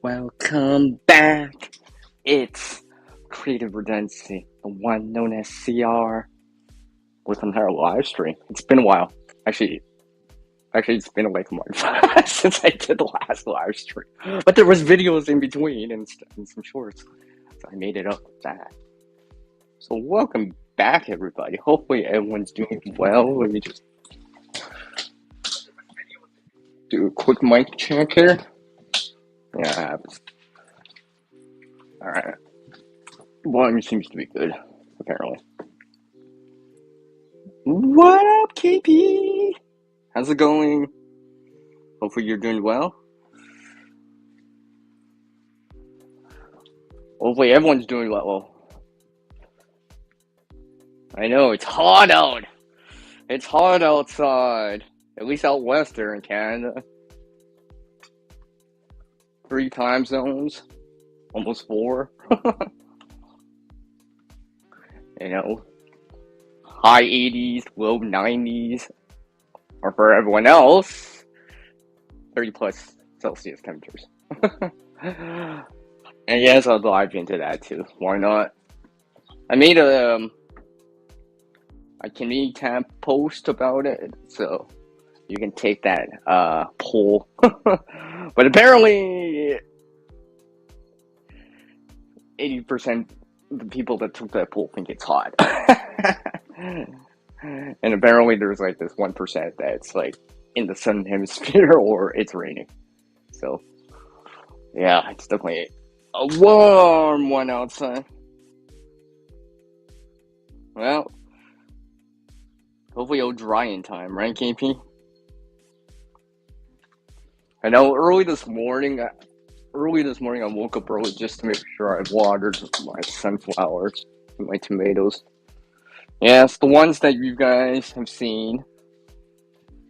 Welcome back. It's Creative Redundancy, the one known as CR, with another live stream. It's been a while. Actually, it's been like a month since I did the last live stream. But there was videos in between and some shorts, so I made it up with that. So welcome back, everybody. Hopefully everyone's doing well. Let me just do a quick mic check here. Yeah, all right. Volume seems to be good, apparently. What up, KP? How's it going? Hopefully you're doing well. Hopefully everyone's doing well. I know, it's hot out. It's hot outside. At least out west there in Canada. 3 time zones. Almost 4. You know, high 80s, low 90s. Or for everyone else, 30 plus Celsius temperatures. And yes, I'll dive into that too. Why not? I made a Community tab post about it, so you can take that poll. But apparently 80% of the people that took that poll think it's hot. And apparently there's like this 1% that's like in the southern hemisphere or it's raining. So yeah, it's definitely a warm one outside. Well, hopefully it'll dry in time, right, KP? I know early this morning I woke up early just to make sure I watered my sunflowers and my tomatoes. Yes, the ones that you guys have seen.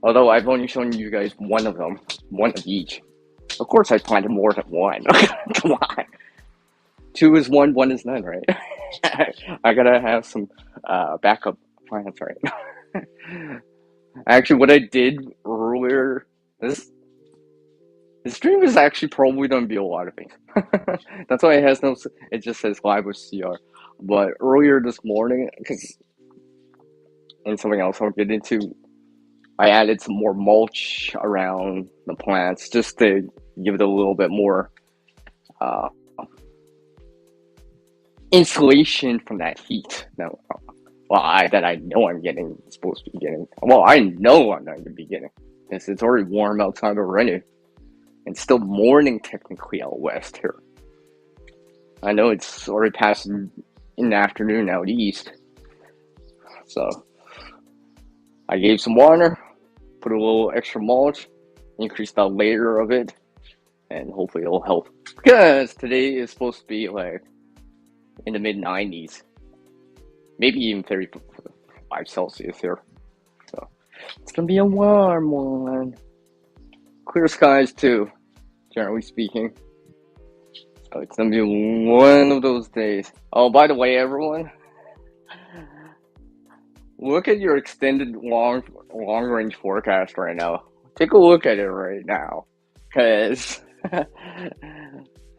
Although I've only shown you guys one of them, one of each. Of course I planted more than one. Come on. 2 is 1, 1 is none, right? I gotta have some backup plants, right? Actually, what I did earlier, this stream is actually probably gonna be a lot of things. That's why it just says live with CR. But earlier this morning, and something else I'll get into, I added some more mulch around the plants just to give it a little bit more insulation from that heat. Now, that I know I'm supposed to be getting. Well, I know I'm not going to be getting, because it's already warm outside already. It's still morning technically out west here. I know it's already past in the afternoon out east. So I gave some water, put a little extra mulch, increased the layer of it, and hopefully it'll help. Because today is supposed to be like in the mid 90s, maybe even 35 Celsius here. So it's gonna be a warm one. Clear skies too, generally speaking. So it's gonna be one of those days. Oh, by the way, everyone, look at your extended long range forecast right now. Take a look at it right now, because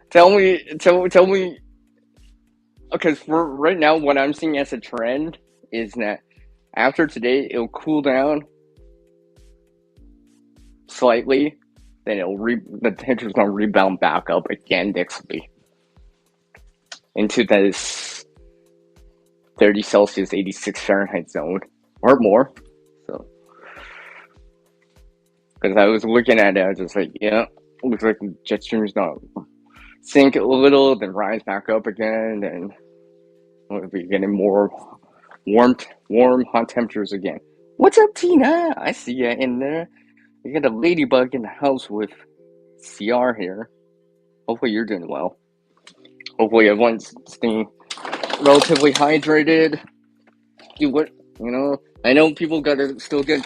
tell me. Because for right now, what I'm seeing as a trend is that after today, it'll cool down slightly, then the temperature's gonna rebound back up again next week into this 30 Celsius, 86 Fahrenheit zone or more. So, because I was looking at it, I was just like, yeah, looks like the jet stream's gonna sink a little, then rise back up again, and we'll be getting more warm, hot temperatures again. What's up, Tina? I see you in there. You got a ladybug in the house with CR here. Hopefully you're doing well. Hopefully everyone's staying relatively hydrated. Do what, I know people gotta still get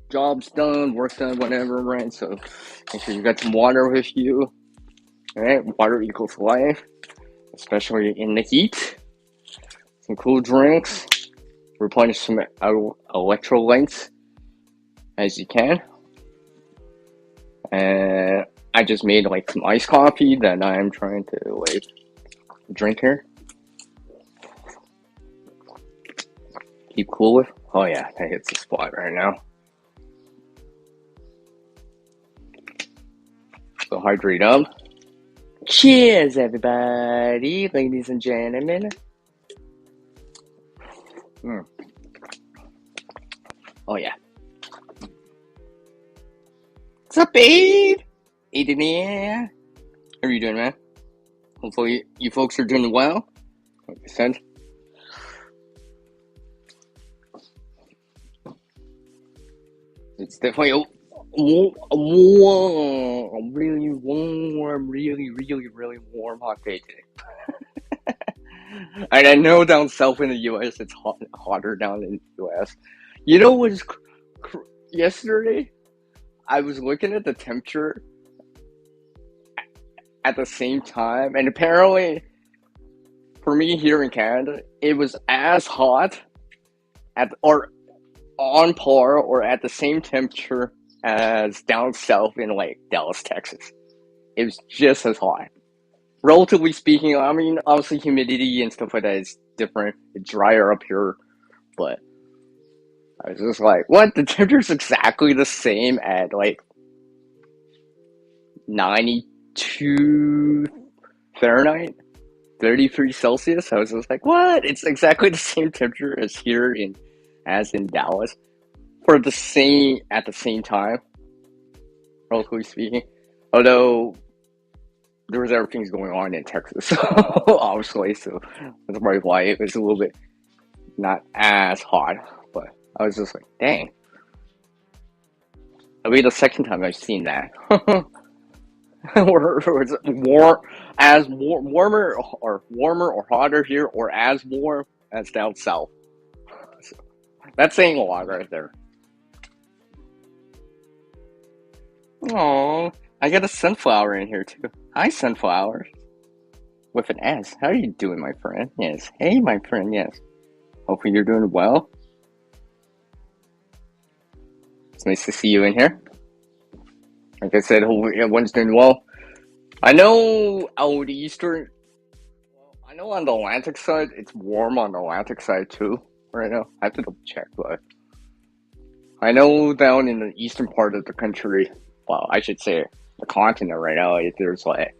jobs done, work done, whatever, right? So make sure you got some water with you. Alright, water equals life, especially in the heat. Some cool drinks. Replenish some electrolytes as you can. And I just made like some iced coffee that I'm trying to like drink here. Keep cool with. Oh yeah, that hits the spot right now. So hydrate up. Cheers, everybody, ladies and gentlemen. Mm. Oh yeah. What's up, babe? Aiden here. How are you doing, man? Hopefully you folks are doing well. Like I said. It's definitely a really warm, really warm hot day today. And I know down south in the U.S. it's hotter down in the U.S. You know what was yesterday? I was looking at the temperature at the same time, and apparently, for me here in Canada, it was as hot or on par or at the same temperature as down south in like Dallas, Texas. It was just as hot. Relatively speaking, I mean, obviously humidity and stuff like that is different. It's drier up here, but I was just like, what? The temperature's exactly the same at like 92 Fahrenheit, 33 Celsius. I was just like, what? It's exactly the same temperature as in Dallas for at the same time, relatively speaking. Although there was other things going on in Texas, obviously, so that's probably why it was a little bit not as hot. But I was just like, dang. That'll be the second time I've seen that. Or it's warmer or hotter here, or as warm as down south. So that's saying a lot right there. Oh, I got a sunflower in here too. Hi, sunflower. With an S. How are you doing, my friend? Yes. Hey, my friend. Yes. Hopefully you're doing well. It's nice to see you in here. Like I said, hopefully everyone's doing well. I know out eastern. I know on the Atlantic side, it's warm on the Atlantic side too right now. I have to double check, but I know down in the eastern part of the country, well, I should say the continent right now, there's like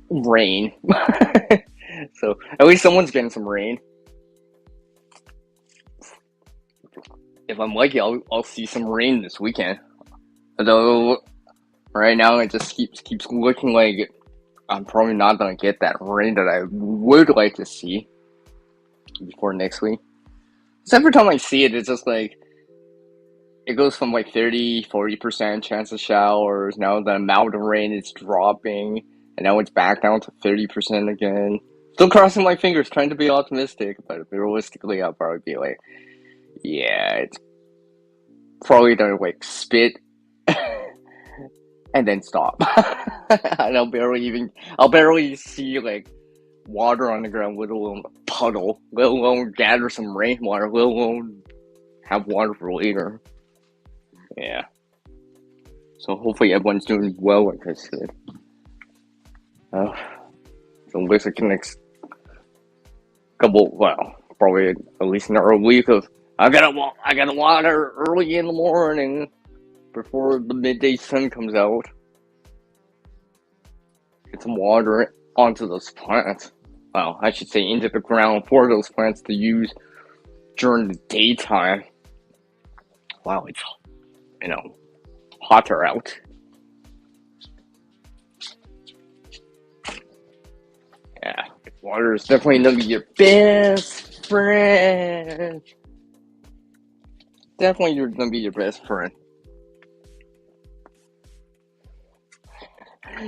rain. So at least someone's getting some rain. If I'm lucky, I'll see some rain this weekend. Although right now it just keeps looking like I'm probably not gonna get that rain that I would like to see before next week. So every time I see it, it's just like it goes from like 30-40% chance of showers. Now the amount of rain is dropping, and now it's back down to 30% again. Still crossing my fingers, trying to be optimistic, but realistically, I'll probably be like, yeah, it's probably gonna like spit and then stop. And I'll barely see like water on the ground, let alone a puddle, let alone gather some rainwater, let alone have water for later. Yeah. So hopefully everyone's doing well, like I said. So it looks like the next probably at least another week of I gotta water early in the morning before the midday sun comes out. Get some water onto those plants. Well, I should say into the ground for those plants to use during the daytime. Wow, it's hotter out. Yeah, water is definitely gonna be your best friend. Definitely you're gonna be your best friend.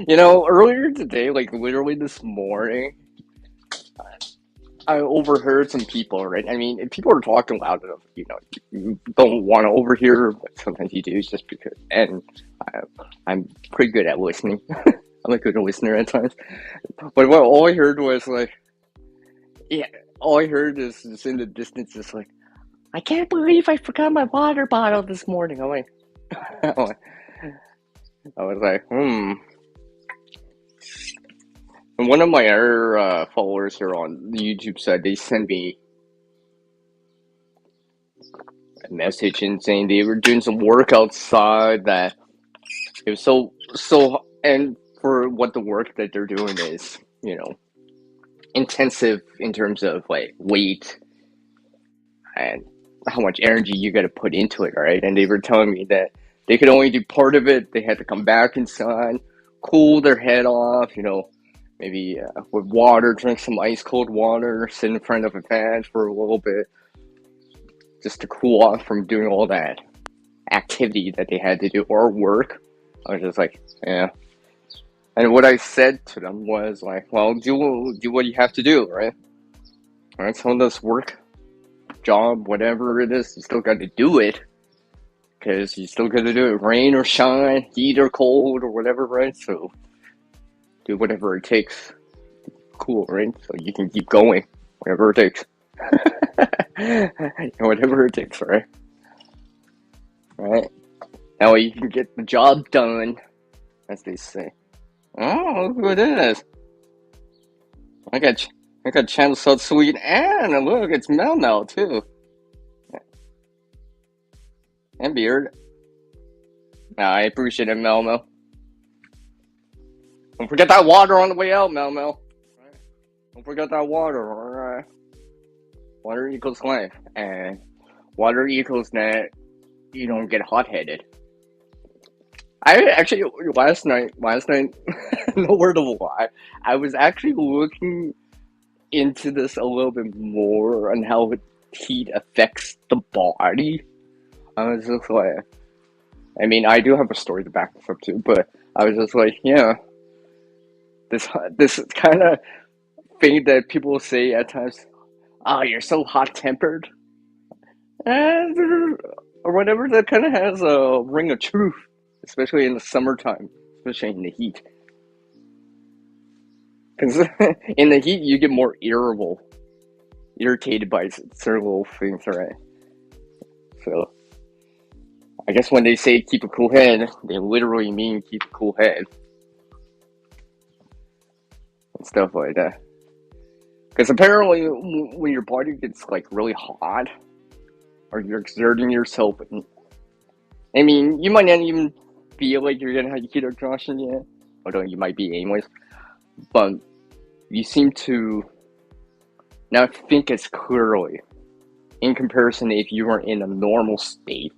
Earlier today, like literally this morning, I overheard some people, right? I mean, people are talking loud enough, you don't want to overhear, but sometimes you do just because. And I'm pretty good at listening. I'm a good listener at times. But all I heard was like, yeah, all I heard is just in the distance, just like, I can't believe I forgot my water bottle this morning. I'm like, I was like, And one of my other followers here on the YouTube said they sent me a message and saying they were doing some work outside that it was and for what the work that they're doing is, intensive in terms of like weight and how much energy you got to put into it, right? And they were telling me that they could only do part of it. They had to come back inside, cool their head off, maybe with water, drink some ice cold water, sit in front of a fan for a little bit, just to cool off from doing all that activity that they had to do or work. I was just like, yeah. And what I said to them was like, well, do what you have to do, right? All right, some of this work, job, whatever it is, you still got to do it because you still got to do it, rain or shine, heat or cold or whatever, right? So do whatever it takes. Cool, right? So you can keep going, whatever it takes. Whatever it takes, right? Right? That way you can get the job done, as they say. Oh, look who it is. I got Channel So Sweet, and look, it's Mel now too. And Beard. I appreciate it, Mel Mel. Don't forget that water on the way out, Mel Mel. Don't forget that water, alright? Water equals life, and water equals that you don't get hot-headed. I actually, last night, no word of a lie, I was actually looking into this a little bit more on how heat affects the body. I was just like, I mean, I do have a story to back this up too, but I was just like, yeah, this kind of thing that people say at times, oh, you're so hot-tempered, and or whatever, that kind of has a ring of truth, especially in the summertime, especially in the heat. Because in the heat, you get more irritated by certain little things, right? So I guess when they say keep a cool head, they literally mean keep a cool head and stuff like that. Because apparently, when your body gets like really hot, or you're exerting yourself, I mean, you might not even feel like you're gonna have heat exhaustion yet, although you might be anyways. But you seem to not think as clearly in comparison if you were in a normal state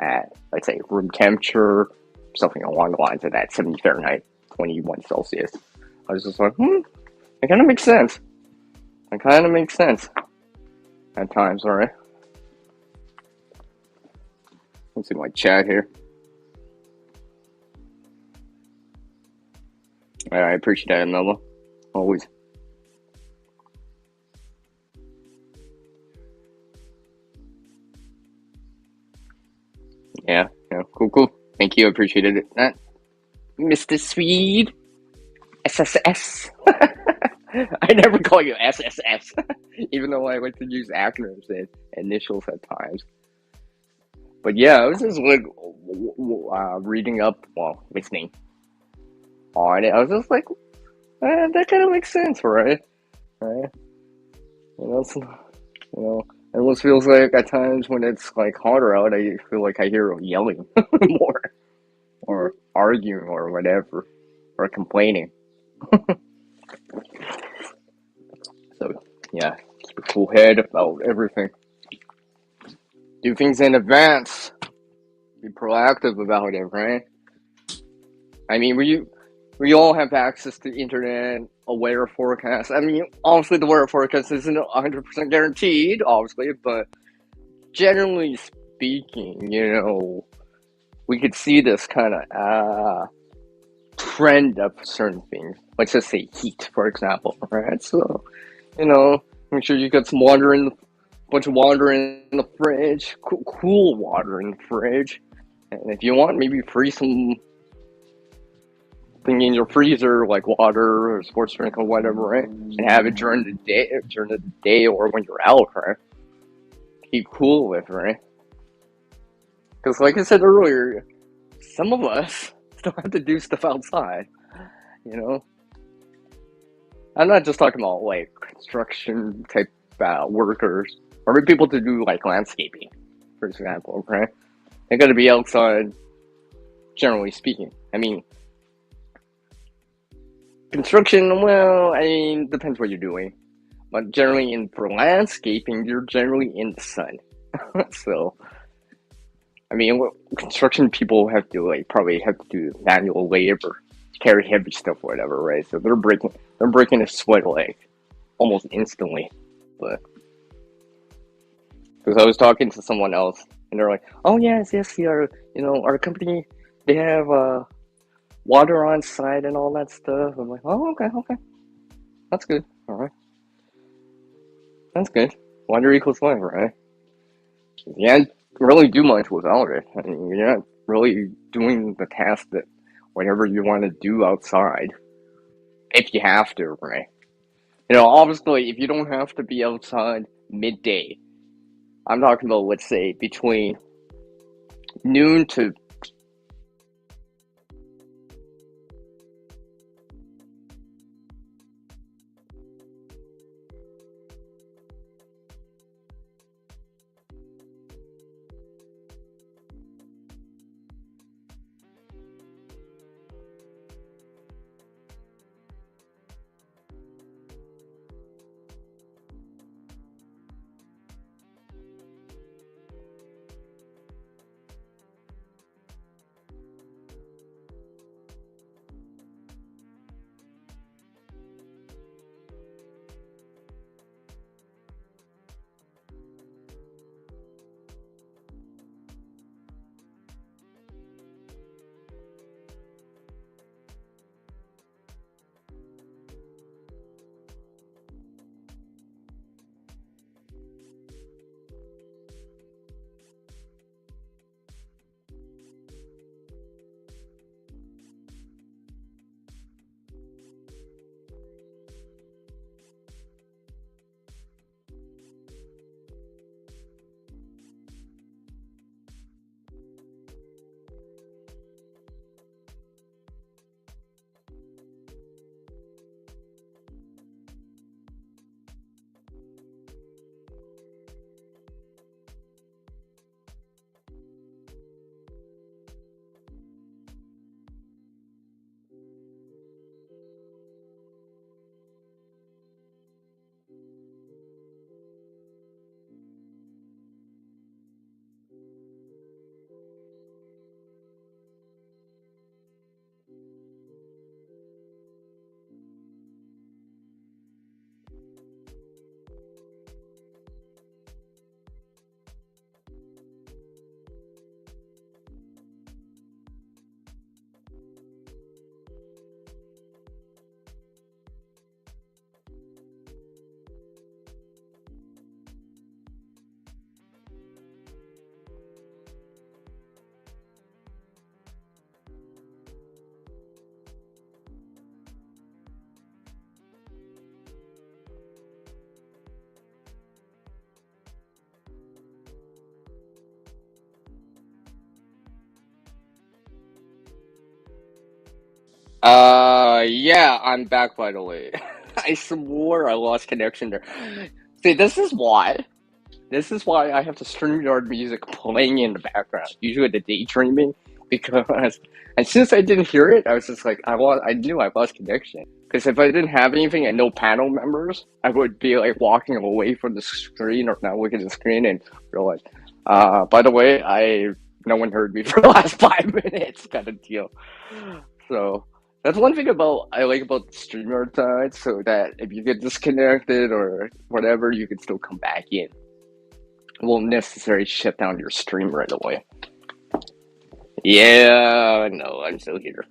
at, let's say, room temperature, something along the lines of that, 70 Fahrenheit, 21 Celsius. I was just like, it kind of makes sense. It kind of makes sense at times, alright? Let's see my chat here. I appreciate that, Noah. Always. Yeah, cool. Thank you, appreciated it. That, Mr. Swede. SSS. I never call you SSS, even though I like to use acronyms and initials at times. But yeah, I was just like reading up, listening on it. I was just like, that kind of makes sense, right? Right? It almost feels like at times when it's like hotter out, I feel like I hear them yelling more, or arguing, or whatever, or complaining. So yeah, keep a cool head about everything. Do things in advance. Be proactive about it, right? I mean, we all have access to the internet, a weather forecast. I mean, obviously the weather forecast isn't 100% guaranteed, obviously, but generally speaking, we could see this kind of trend of certain things. Let's just say heat, for example, right? So, make sure you got some water bunch of water in the fridge, cool water in the fridge, and if you want, maybe freeze some thing in your freezer, like water or sports drink or whatever, right? And have it during the day or when you're out, right? Keep cool with, right? Because like I said earlier, some of us still have to do stuff outside, you know? I'm not just talking about like construction type workers or maybe people to do like landscaping, for example, right? They gotta be outside, generally speaking. I mean, construction, well, I mean, depends what you're doing. But generally, for landscaping, you're generally in the sun. So, I mean, what construction people have to like probably have to do manual labor, carry heavy stuff, whatever, right? So they're breaking a sweat like almost instantly. But because I was talking to someone else, and they're like, "Oh yes, yes, our company, they have water on site and all that stuff." I'm like, "Oh, okay, okay, that's good. All right, that's good. Water equals life, right?" You can't really do much without it. I mean, you're not really doing the task that whatever you want to do outside if you have to, right? Obviously, if you don't have to be outside midday, I'm talking about, let's say, between noon to yeah, I'm back by the way. I swore I lost connection there. See, this is why I have the StreamYard music playing in the background, usually the daydreaming, because as soon as I didn't hear it, I was just like, I knew I lost connection. Because if I didn't have anything and no panel members, I would be like walking away from the screen or not looking at the screen and realize, by the way, no one heard me for the last 5 minutes, kind of deal. So that's one thing I like about the StreamYard side, so that if you get disconnected or whatever, you can still come back in. It won't necessarily shut down your stream right away. Yeah, no, I'm still here.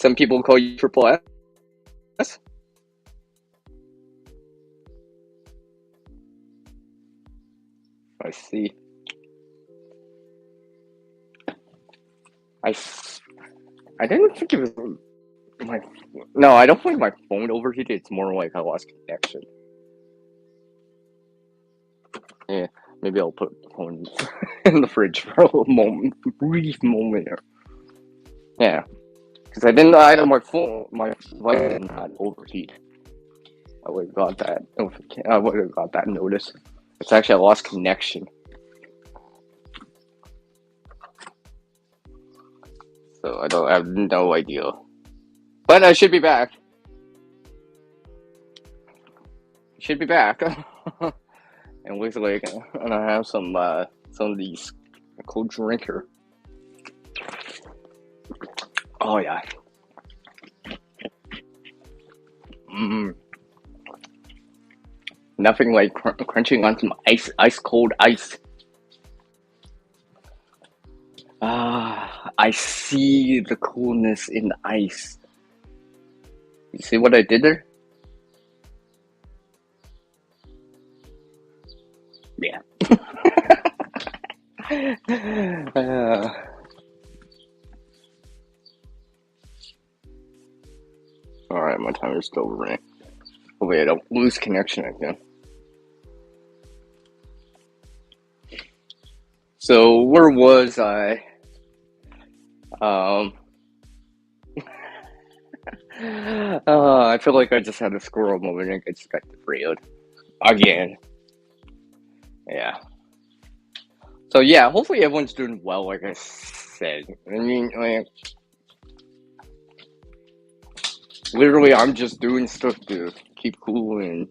Some people call you triple S. I see. I, s- I didn't think it was my. No, I don't think my phone overheated. It's more like I lost connection. Yeah. Maybe I'll put the phone in the fridge for a brief moment here. Yeah, because I don't my phone, my device did not overheat. I would have got that. I would have got that notice. It's actually I lost connection. So I have no idea. But I should be back. Should be back. And looks like and I have some of these cold drink here. Oh yeah. Nothing like crunching on some ice cold ice. I see the coolness in the ice. You see what I did there? Yeah. Alright, my timer's still running. Hopefully I don't lose connection again. So where was I? I feel like I just had a squirrel moment and I just got derailed again. Yeah. So yeah, hopefully everyone's doing well. Like I said, I mean, like, literally, I'm just doing stuff to keep cool and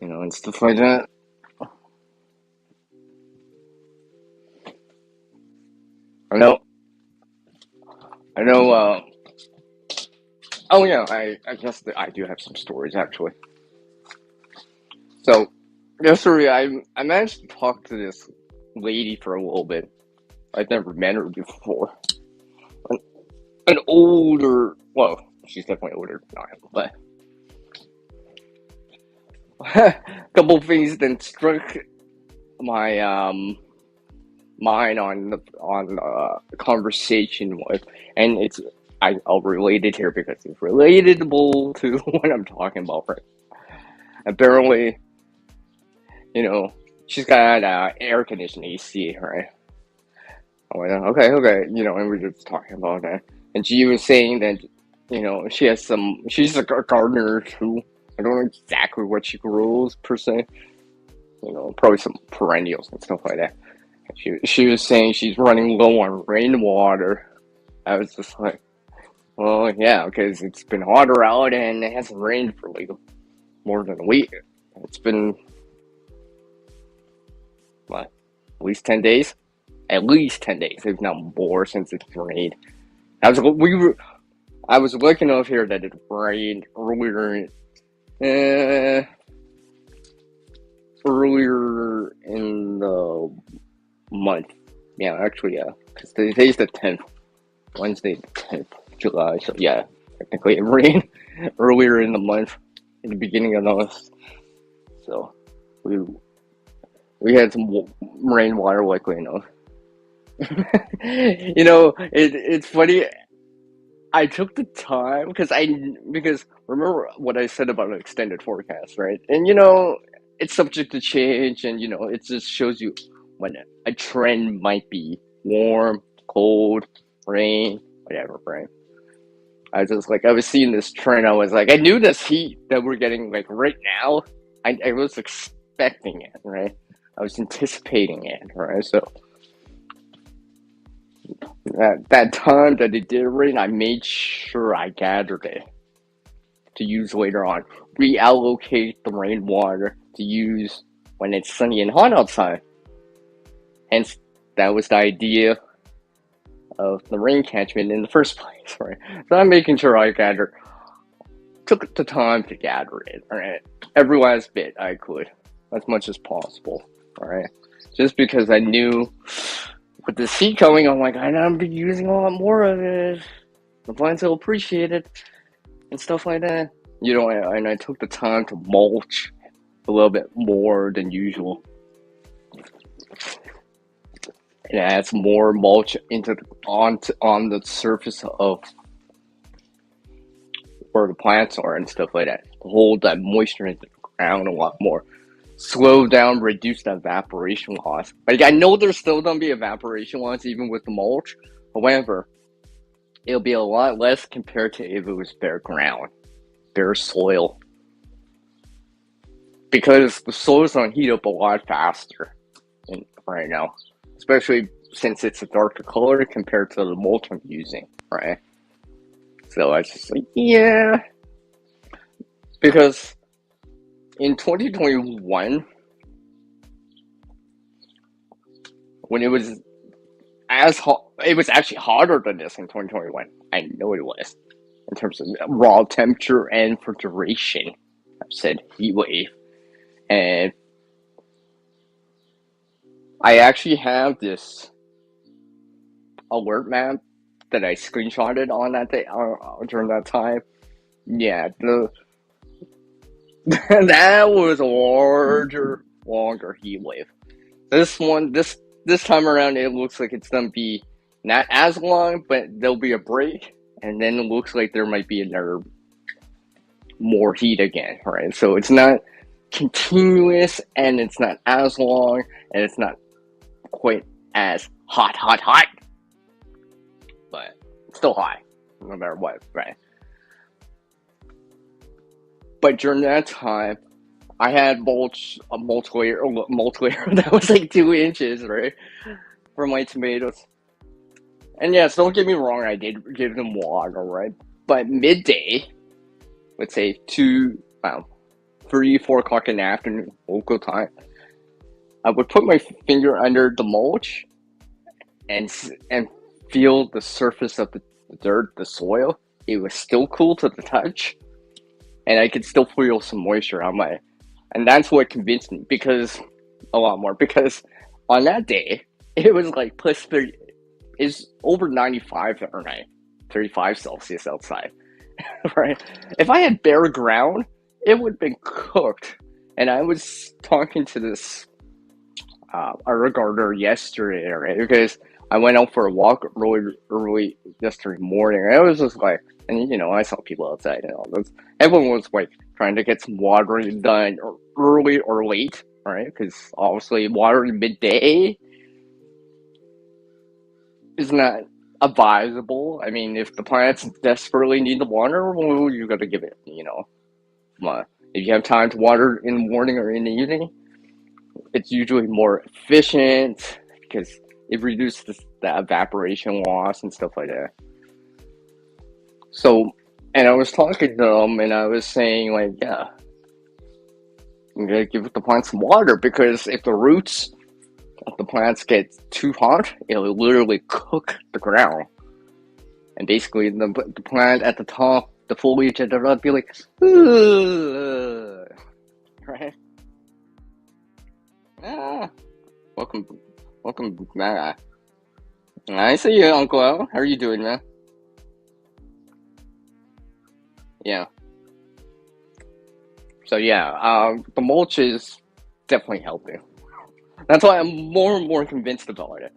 and stuff like that. I know. Oh yeah, I guess that I do have some stories actually. So yesterday, I managed to talk to this lady for a little bit. I'd never met her before. An older, well, she's definitely older than I am, but a couple things that struck my mind on the conversation with, and I'll relate it here because it's relatable to what I'm talking about. Right? Apparently, she's got air conditioning AC, right? I went, okay, and we were just talking about that, and she was saying that she's a gardener too. I don't know exactly what she grows per se. Probably some perennials and stuff like that. She was saying she's running low on rainwater. I was just like, well, yeah, because it's been hotter out and it hasn't rained for like more than a week. It's been what, at least 10 days? At least 10 days, if not more, since it's rained. I was looking up here that it rained earlier in the month. Yeah, actually, yeah, because today's the 10th, Wednesday the 10th July. So yeah, technically it rained earlier in the month, in the beginning of the month. So we had some rainwater, likely enough. It's funny. I took the time because remember what I said about an extended forecast, right? And it's subject to change, and it just shows you when a trend might be warm, cold, rain, whatever, right? I was seeing this trend. I was like, I knew this heat that we're getting like right now. I was expecting it, right? I was anticipating it, right? So that time that it did rain, I made sure I gathered it to use later on. Reallocate the rainwater to use when it's sunny and hot outside. Hence, that was the idea of the rain catchment in the first place, right? So I'm making sure I took the time to gather it, alright? Every last bit I could, as much as possible, alright? Just because I knew with the heat coming, I'm like, I'm gonna be using a lot more of it. The plants will appreciate it and stuff like that. And I took the time to mulch a little bit more than usual. It adds more mulch on the surface of where the plants are and stuff like that. To hold that moisture into the ground a lot more. slow down, reduce the evaporation loss. Like I know there's still gonna be evaporation loss even with the mulch. However, it'll be a lot less compared to if it was bare ground, bare soil. Because the soil's gonna heat up a lot faster right now. Especially since it's a darker color compared to the mulch I'm using, right? So I was just like, yeah. Because in 2021, when it was as hot, it was actually hotter than this in 2021. I know it was in terms of raw temperature and for duration. I've said heat wave, and I actually have this alert map that I screenshotted on that day during that time. Yeah, that was a larger, longer heat wave. This time around, it looks like it's gonna be not as long, but there'll be a break, and then it looks like there might be another more heat again, right? So it's not continuous, and it's not as long, and it's not quite as hot, but it's still high, no matter what, right? But during that time, I had a multi-layer that was like 2 inches, right, for my tomatoes. And yes, don't get me wrong, I did give them water, right? But midday, let's say 3, 4 o'clock in the afternoon, local time, I would put my finger under the mulch and feel the surface of the dirt, the soil. It was still cool to the touch, and I could still feel some moisture on my. And that's what convinced me because a lot more because on that day it was like plus 30 is over 95 Fahrenheit, 35 Celsius outside, right? If I had bare ground, it would have been cooked. And I was talking to this gardener yesterday, right? Because I went out for a walk early yesterday morning. And I was just like, and I saw people outside and all this. Everyone was like trying to get some watering done early or late, right? Because obviously watering midday is not advisable. I mean, if the plants desperately need the water, well, you got to give it. If you have time to water in the morning or in the evening, it's usually more efficient because it reduces the evaporation loss and stuff like that. So, and I was talking to them, and I was saying like, yeah, you gotta give the plants some water because if the roots of the plants get too hot, it'll literally cook the ground. And basically, the plant at the top, the foliage at the top, be like, right? Ah, welcome, welcome, man. I see you, Uncle Al. How are you doing, man? Yeah. So yeah, the mulch is definitely helping. That's why I'm more and more convinced about it.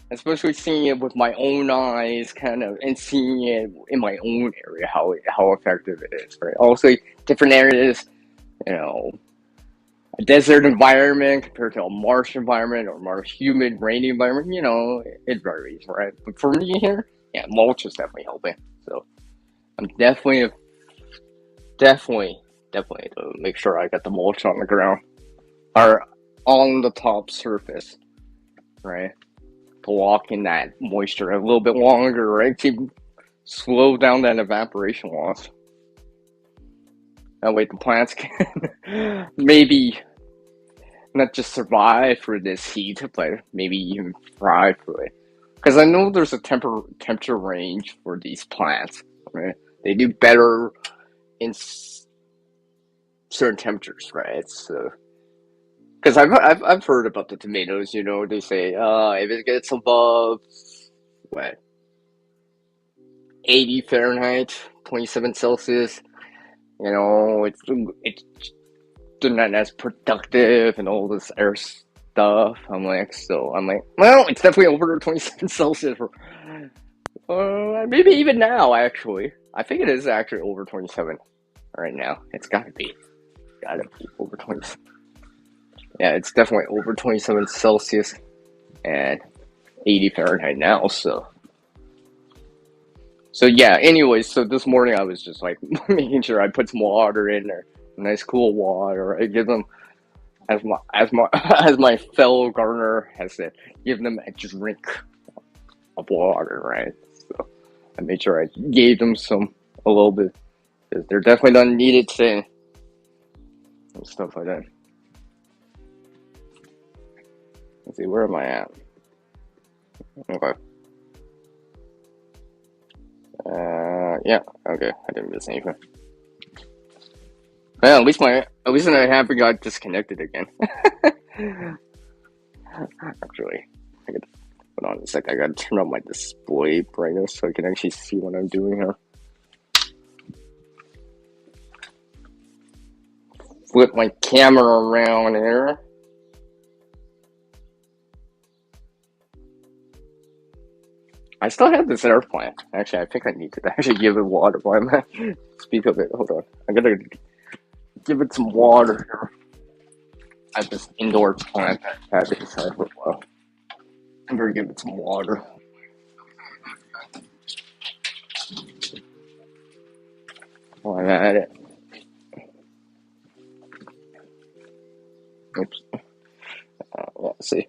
Especially seeing it with my own eyes, kind of, and seeing it in my own area, how effective it is. Right. Also, different areas, you know, a desert environment compared to a marsh environment or marsh humid rainy environment. It varies, right? But for me here, yeah, mulch is definitely helping. So I'm definitely to make sure I get the mulch on the ground or on the top surface, right? To lock in that moisture a little bit longer, right? To slow down that evaporation loss. That way the plants can maybe not just survive for this heat, but maybe even thrive for it. Because I know there's a temperature range for these plants, right? They do better in certain temperatures, right? So, because I've heard about the tomatoes, they say, if it gets above what 80 Fahrenheit, 27 Celsius, it's they're not as productive and all this air stuff. I'm like, well, it's definitely over 27 Celsius. Maybe even now, actually. I think it is actually over 27 right now. It's gotta be over 27. Yeah, it's definitely over 27 Celsius and 80 Fahrenheit now. So yeah. Anyways, so this morning I was just like making sure I put some water in there, nice cool water. I give them as my as my fellow gardener has said, give them a drink of water, right? So I made sure I gave them a little bit because they're definitely gonna need it today and stuff like that. Let's see, where am I at? Okay. Yeah. Okay. I didn't miss anything. Well, at least I haven't got disconnected again. Actually, I got hold on a sec. I gotta turn on my display brightness so I can actually see what I'm doing here. Flip my camera around here. I still have this air plant. Actually, I think I need to actually give it water. Why am I? Speak of it. Hold on. I gotta give it some water here. I have this indoor plant that I've had inside for a while. I'm gonna give it some water. While I'm at it. Oops. Let's see.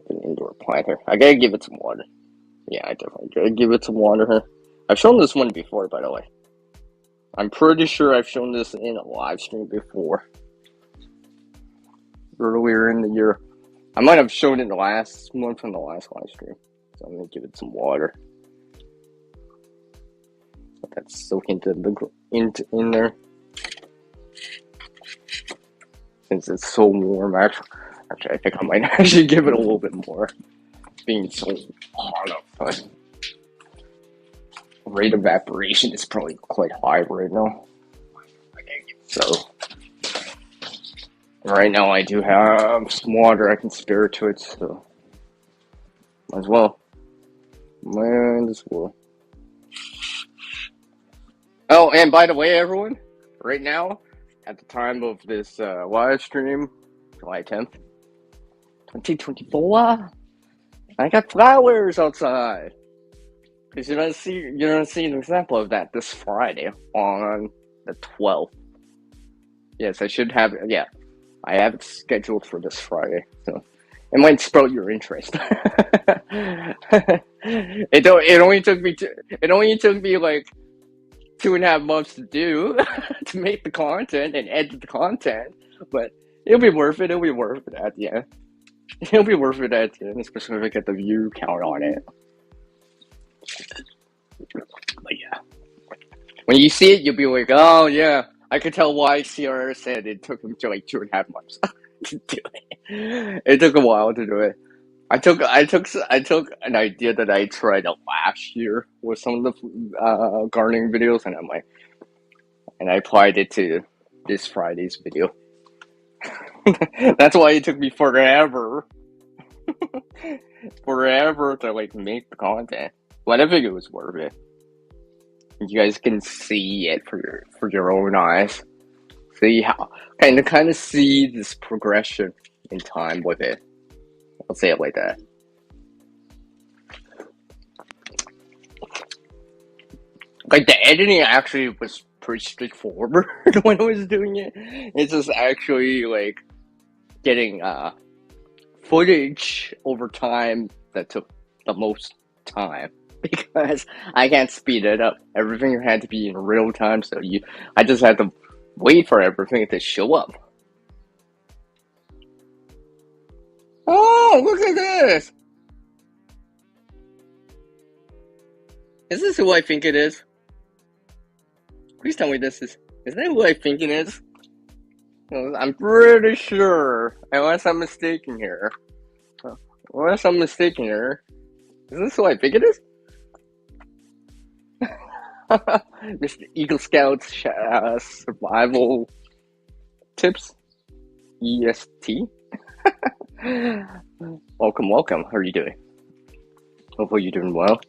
An indoor plant here. I gotta give it some water. Yeah, I definitely gotta give it some water here. I've shown this one before, by the way. I'm pretty sure I've shown this in a live stream before. Earlier in the year. I might have shown it last month in the last live stream. So I'm gonna give it some water. Let that soak into in there. Since it's so warm, actually I think I might actually give it a little bit more. Being so hot outside. Rate of evaporation is probably quite high right now. So right now I do have some water I can spare to it, so might as well. Might as well. Oh, and by the way, everyone, right now, at the time of this live stream, July 10th, 2024, I got flowers outside. Because you're gonna see an example of that this Friday on the 12th. Yes, I should have. Yeah, I have it scheduled for this Friday, so it might sprout your interest. It only took me like 2.5 months to do to make the content and edit the content, but it'll be worth it. It'll be worth it at the end. It'll be worth it at the end, especially if I get the view count on it. But yeah, when you see it, you'll be like, "Oh yeah, I could tell why CR said it took him to like 2.5 months to do it. It took a while to do it. I took an idea that I tried last year with some of the gardening videos, and I applied it to this Friday's video. That's why it took me forever, forever to like make the content. But I think it was worth it. You guys can see it for your own eyes. See how kind of see this progression in time with it. I'll say it like that. Like the editing actually was pretty straightforward when I was doing it. It's just actually like getting footage over time that took the most time because I can't speed it up. Everything had to be in real time, so I just had to wait for everything to show up. Oh, look at this! Is this who I think it is? Please tell me this is. Is that who I think it is? I'm pretty sure, unless I'm mistaken here. Unless I'm mistaken here. Is this who I think it is? Mr. Eagle Scouts Survival Tips? EST? Welcome, welcome. How are you doing? Hopefully you're doing well.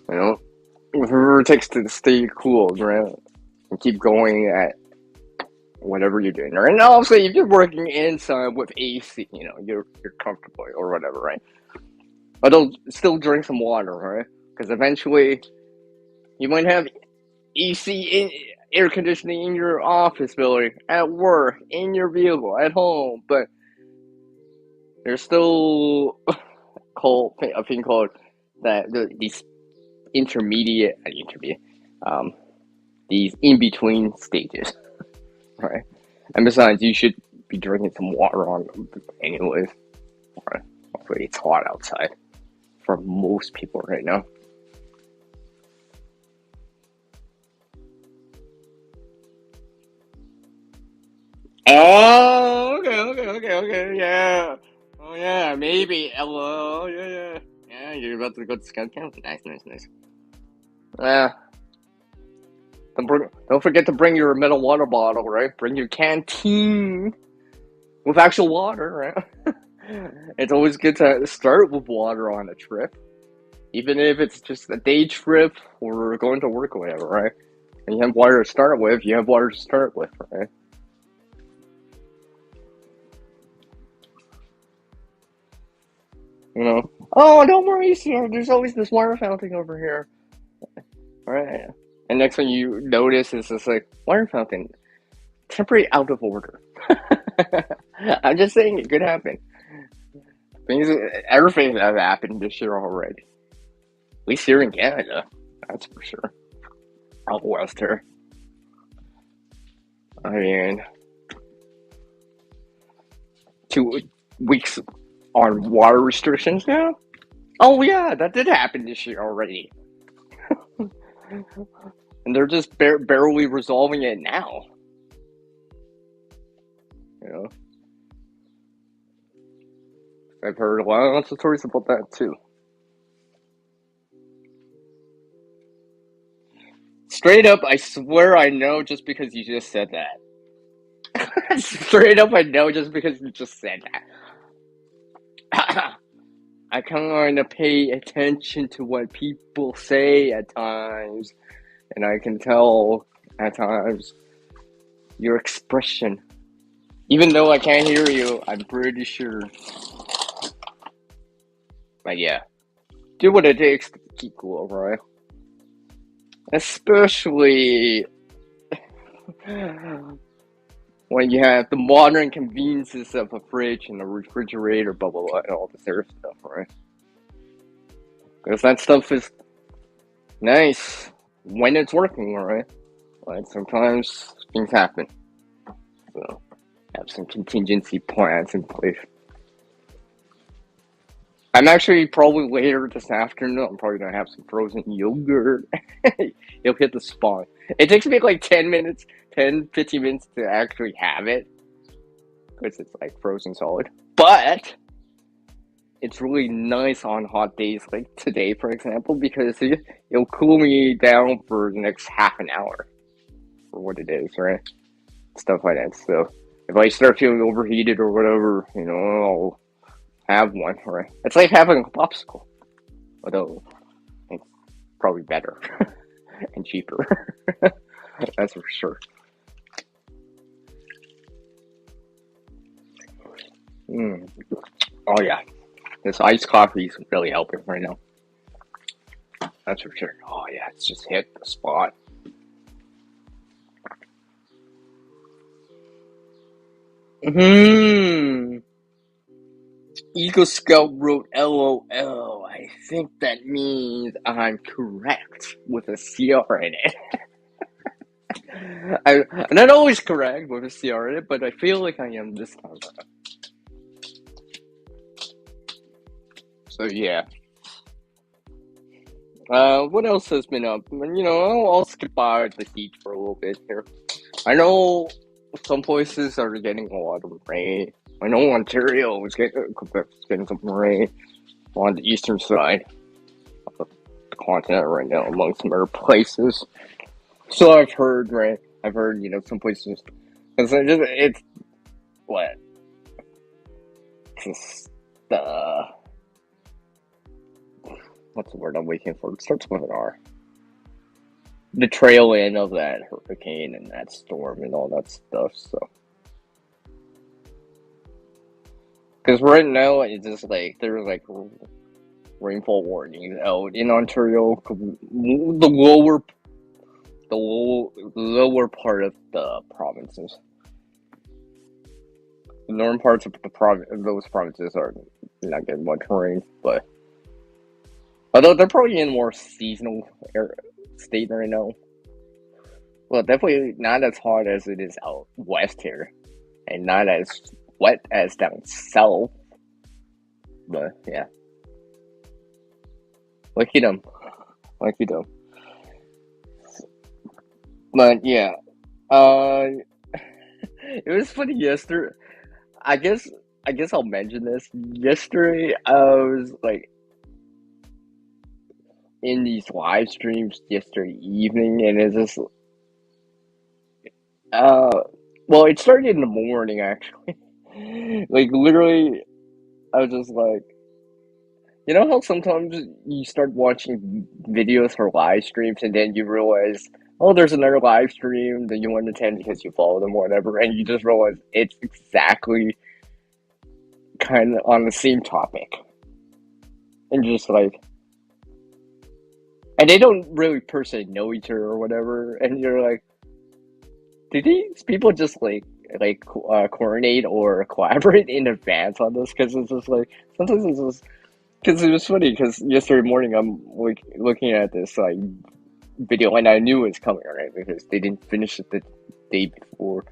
You know, whoever takes to stay cool, right? And keep going at whatever you're doing. Right? And obviously, if you're working inside with AC, you're comfortable or whatever, right? Although, still drink some water, right? Because eventually, you might have AC air conditioning in your office building, at work, in your vehicle, at home, but there's still called a thing called these intermediate, um, these in between stages, right? And besides, you should be drinking some water on anyways. Right? Hopefully, it's hot outside for most people right now. Oh, okay, yeah. Oh, yeah, maybe. Hello, yeah. Yeah, you're about to go to Scout Camp? Nice. Yeah. Don't forget to bring your metal water bottle, right? Bring your canteen with actual water, right? It's always good to start with water on a trip, even if it's just a day trip or going to work or whatever, right? And you have water to start with, right? Oh, don't worry, sir. There's always this water fountain over here, right? And next thing you notice is this like water fountain, temporary out of order. I'm just saying it could happen. Things, everything that happened this year already. At least here in Canada, that's for sure. Out west here. I mean, 2 weeks on water restrictions now. Oh yeah, that did happen this year already, and they're just barely resolving it now. You know, I've heard a lot of stories about that too. Straight up, I swear I know just because you just said that. Straight up, I know just because you just said that. I kind of pay attention to what people say at times, and I can tell at times your expression. Even though I can't hear you, I'm pretty sure. But yeah, do what it takes to keep cool, right? Especially when you have the modern conveniences of a fridge and a refrigerator, blah blah blah, and all this other stuff, right? Because that stuff is nice when it's working, right? Like sometimes things happen, so have some contingency plans in place. I'm actually probably later this afternoon. I'm probably gonna have some frozen yogurt. You'll hit the spot. It takes me like 10 minutes, 10-15 minutes to actually have it because it's like frozen solid. But it's really nice on hot days like today, for example, because it'll cool me down for the next half an hour for what it is, right? Stuff like that. So if I start feeling overheated or whatever, I'll have one, right? It's like having a popsicle, although it's probably better and cheaper. That's for sure. Mm. Oh yeah, this iced coffee is really helping right now. That's for sure. Oh yeah, it's just hit the spot. Hmm. Eagle Scout wrote LOL. I think that means I'm correct with a CR in it. I'm not always correct with a CR in it, but I feel like I am this time around. So yeah. What else has been up? I'll skip by the heat for a little bit here. I know some places are getting a lot of rain. I know Ontario is getting some rain on the eastern side of the continent right now, among some other places. So I've heard, right? I've heard, some places. It's what? It's just, what's the word I'm waiting for? It starts with an R. the trail end of that hurricane and that storm and all that stuff. So, because right now it's just like there's like rainfall warnings out in Ontario. The lower part of the provinces. The northern parts of those provinces are not getting much rain, but although they're probably in more seasonal state right now. Well, definitely not as hot as it is out west here, and not as wet as down south. But yeah, lucky them, lucky them. But yeah, uh, it was funny yesterday. I guess I guess I'll mention this. Yesterday, I was like in these live streams yesterday evening, and it's just uh, well, it started in the morning actually. Like literally, I was just like, you know how sometimes you start watching videos for live streams, and then you realize, oh, there's another live stream that you want to attend because you follow them or whatever, and you just realize it's exactly kind of on the same topic, and just like, and they don't really per se know each other or whatever, and you're like, do these people just coordinate or collaborate in advance on this? Because it's just like sometimes it's just because it was funny because yesterday morning I'm like looking at this like video and I knew it was coming, right? Because they didn't finish it the day before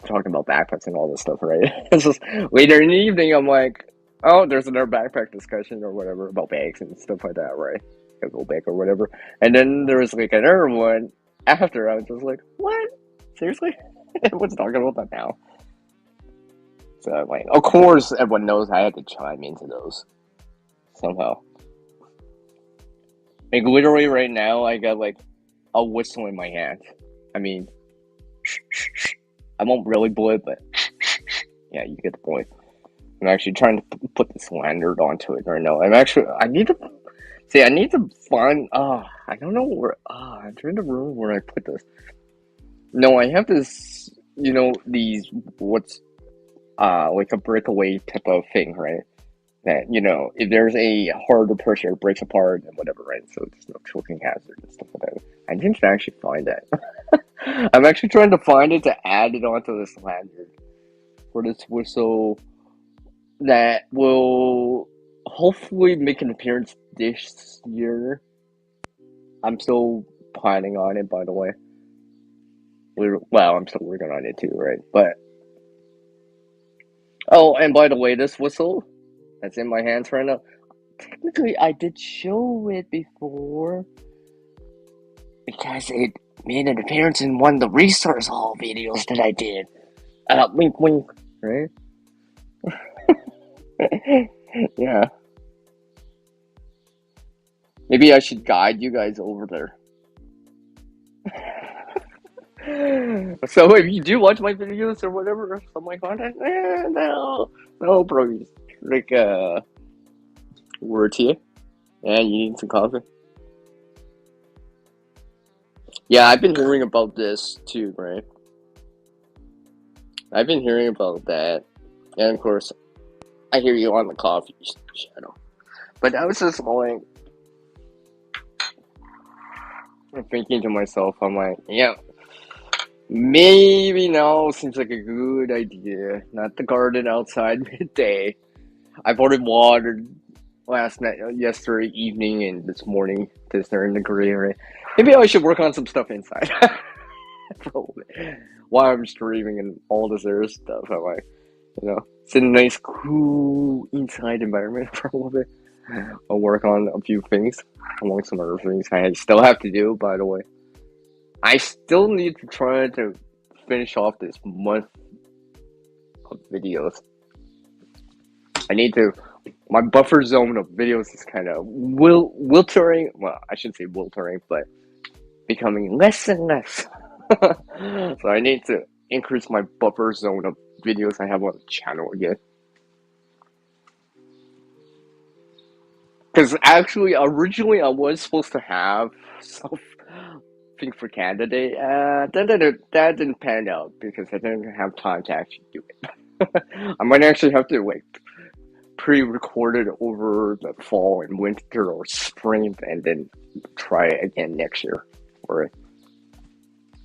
talking about backpacks and all this stuff, right? It's just later in the evening I'm like, oh, there's another backpack discussion or whatever about bags and stuff like that, right? A go bag or whatever. And then there was like another one after. I was just like, what? Seriously? Everyone's talking about that now. So like, of course, everyone knows I had to chime into those somehow. Like literally right now, I got like a whistle in my hand. I mean, I won't really blow it, but yeah, you get the point. I'm actually trying to put this lanyard onto it right now. I need to see. I need to find. I don't know where. I'm trying to remember where I put this. No, I have this. You know these what's like a breakaway type of thing, right? That if there's a harder pressure, it breaks apart and whatever, right? So there's no choking hazard and stuff like that. I need to actually find that. I'm actually trying to find it to add it onto this lanyard for this whistle that will hopefully make an appearance this year. I'm still planning on it, by the way. I'm still working on it too, right? But oh, and by the way, this whistle that's in my hands right now. Technically, I did show it before because it made an appearance in one of the resource hall videos that I did. Wink, wink, right? Yeah. Maybe I should guide you guys over there. So if you do watch my videos or whatever, some of my content, no, bro, like word to you. Yeah, you need some coffee. Yeah, I've been hearing about this too, right? I've been hearing about that, and of course, I hear you on the coffee channel. But I was just like, I'm thinking to myself, I'm like, yeah, maybe now seems like a good idea. Not the garden outside midday. I've already watered last night, yesterday evening, and this morning to start the career. Maybe I should work on some stuff inside. Probably. While I'm streaming and all this other stuff, I'm like, it's a nice, cool inside environment for a little bit. I'll work on a few things, among some other things I still have to do, by the way. I still need to try to finish off this month of videos. I need to. My buffer zone of videos is kind of wiltering. Well, I shouldn't say wiltering, but becoming less and less. So I need to increase my buffer zone of videos I have on the channel again. Because actually, originally I was supposed to have stuff thing for candidate, that didn't pan out because I didn't have time to actually do it. I might actually have to like pre-record it over the fall and winter or spring, and then try it again next year. Or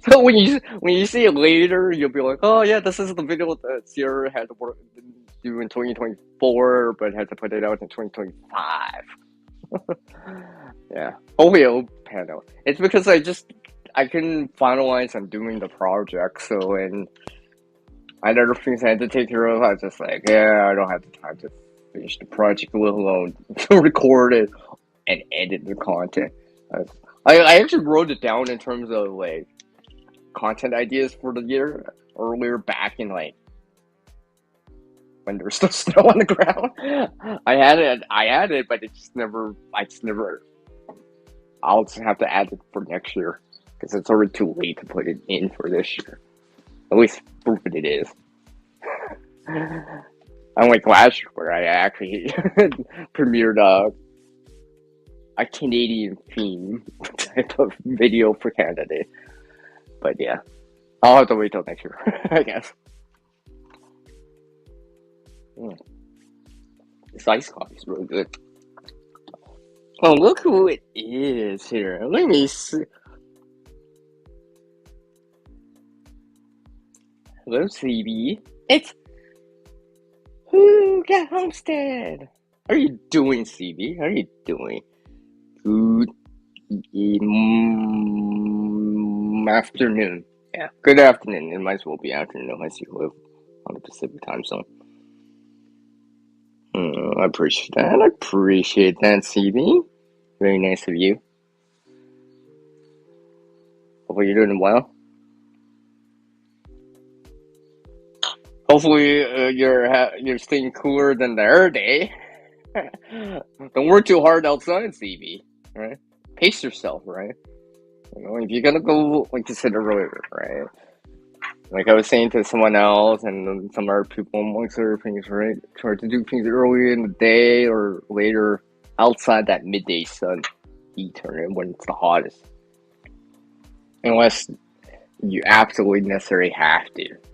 so when you see it later, you'll be like, oh yeah, this is the video that Sierra had to work do in 2024, but had to put it out in 2025. Yeah, hopefully it'll pan out. It's because I couldn't finalize on doing the project, so and I had other things I had to take care of. I was just like, yeah, I don't have the time to finish the project, let alone record it and edit the content. I actually wrote it down in terms of like content ideas for the year earlier back in like when there was still snow on the ground. I had it, but I just never. I'll just have to add it for next year because it's already too late to put it in for this year. At least proof it is. Unlike last year where I actually premiered a Canadian theme type of video for Canada. But yeah, I'll have to wait till next year, I guess. This iced coffee is really good. Oh, look who it is here. Let me see. Hello, CB. It's Huga Homestead. How are you doing, CB? How are you doing? Good afternoon. Yeah, good afternoon. It might as well be afternoon unless you live on the Pacific time zone. I appreciate that. I appreciate that, CB. Very nice of you. Hopefully you're doing well. Hopefully you're staying cooler than the other day. Don't work too hard outside, CB. Right? Pace yourself, right? You know, if you're gonna go, like you said earlier, right? Like I was saying to someone else and some other people, amongst other things, right? Try to do things early in the day or later outside that midday sun heat, right? When it's the hottest. Unless you absolutely necessarily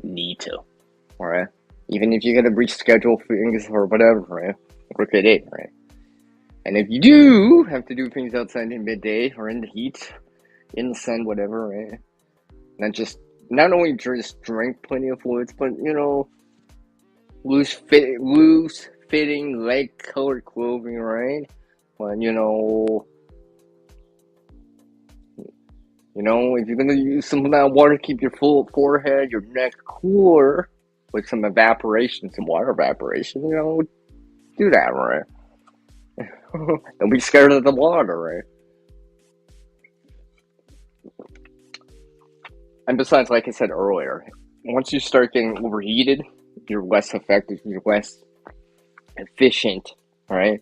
need to, right? Even if you gotta reschedule things or whatever, right? Work it in, right? And if you do have to do things outside in midday or in the heat, in the sun, whatever, right? Not only just drink plenty of fluids, but loose fitting, light colored clothing, right? Well, if you're gonna use some of that water to keep your full forehead, your neck cooler with some evaporation, some water evaporation, do that, right? Don't be scared of the water, right? And besides, like I said earlier, once you start getting overheated, you're less effective, you're less efficient, right?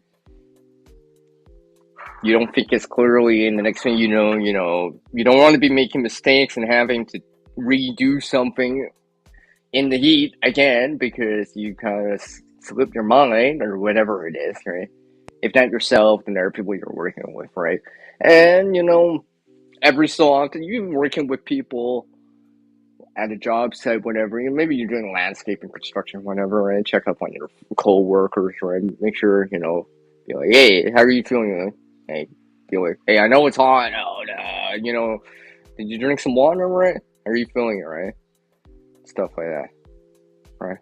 You don't think as clearly, and the next thing you don't want to be making mistakes and having to redo something in the heat again because you kind of slipped your mind or whatever it is, right? If not yourself, then there are people you're working with, right? And, every so often, you're working with people at a job site, whatever. Maybe you're doing landscaping, construction, whatever, right? Check up on your co-workers, right? Make sure, be like, hey, how are you feeling? Hey, be like, hey, I know it's hot out. Did you drink some water, right? How are you feeling it, right? Stuff like that, right?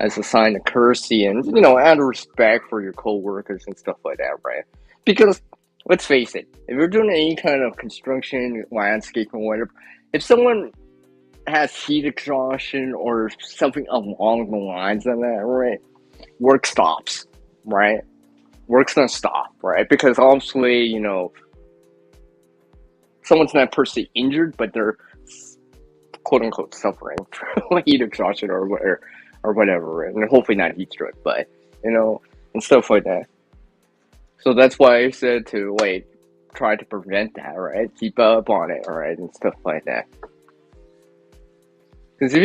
As a sign of courtesy and, out of respect for your co-workers and stuff like that, right? Because, let's face it, if you're doing any kind of construction, landscaping, whatever, if someone has heat exhaustion or something along the lines of that, right, work stops, right? Work's gonna stop, right? Because obviously, someone's not per se injured, but they're quote unquote suffering from heat exhaustion or whatever, right? And hopefully not heat stroke, but and stuff like that. So that's why I said to try to prevent that, right? Keep up on it, right, and stuff like that. Because if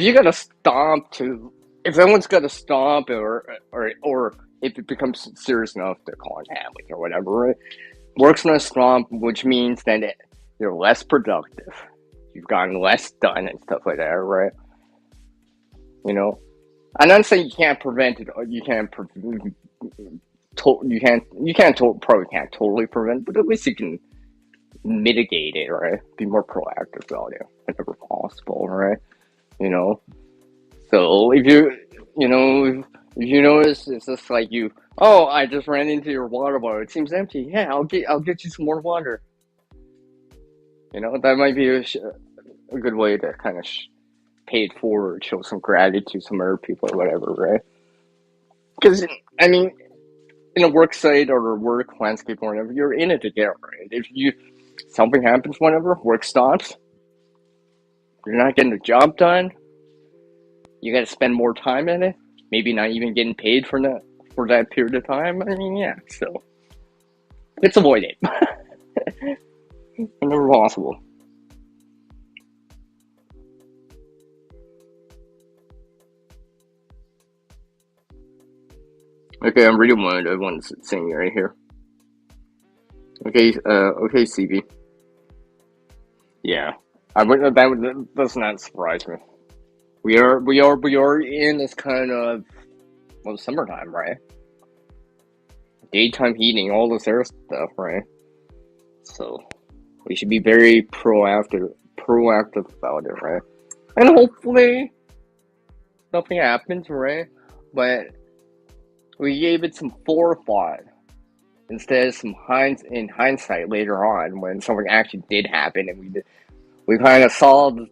you gotta if someone's gotta stop or if it becomes serious enough to call an ambulance or whatever, right? Work's gonna stop, which means that you're less productive. You've gotten less done and stuff like that, right? You know, I'm not saying you can't prevent it, or you can't probably can't totally prevent, but at least you can mitigate it, right? Be more proactive about it whenever possible, right? You know, so if you notice it's just like oh, I just ran into your water bottle. It seems empty. Yeah, I'll get you some more water. That might be a good way to kind of pay it forward, show some gratitude to some other people or whatever, right? Because I mean, in a work site or a work landscape or whatever, you're in it together, right? If something happens, whenever work stops, you're not getting the job done. You got to spend more time in it. Maybe not even getting paid for that period of time. I mean, yeah. So let's avoid it whenever possible. Okay, I'm reading one of the ones saying right here. Okay, CB. Yeah, that does not surprise me. We are in this kind of summertime, right? Daytime heating, all this air stuff, right? So we should be very proactive about it, right? And hopefully nothing happens, right? But we gave it some forethought instead of in hindsight later on when something actually did happen, and we kind of saw the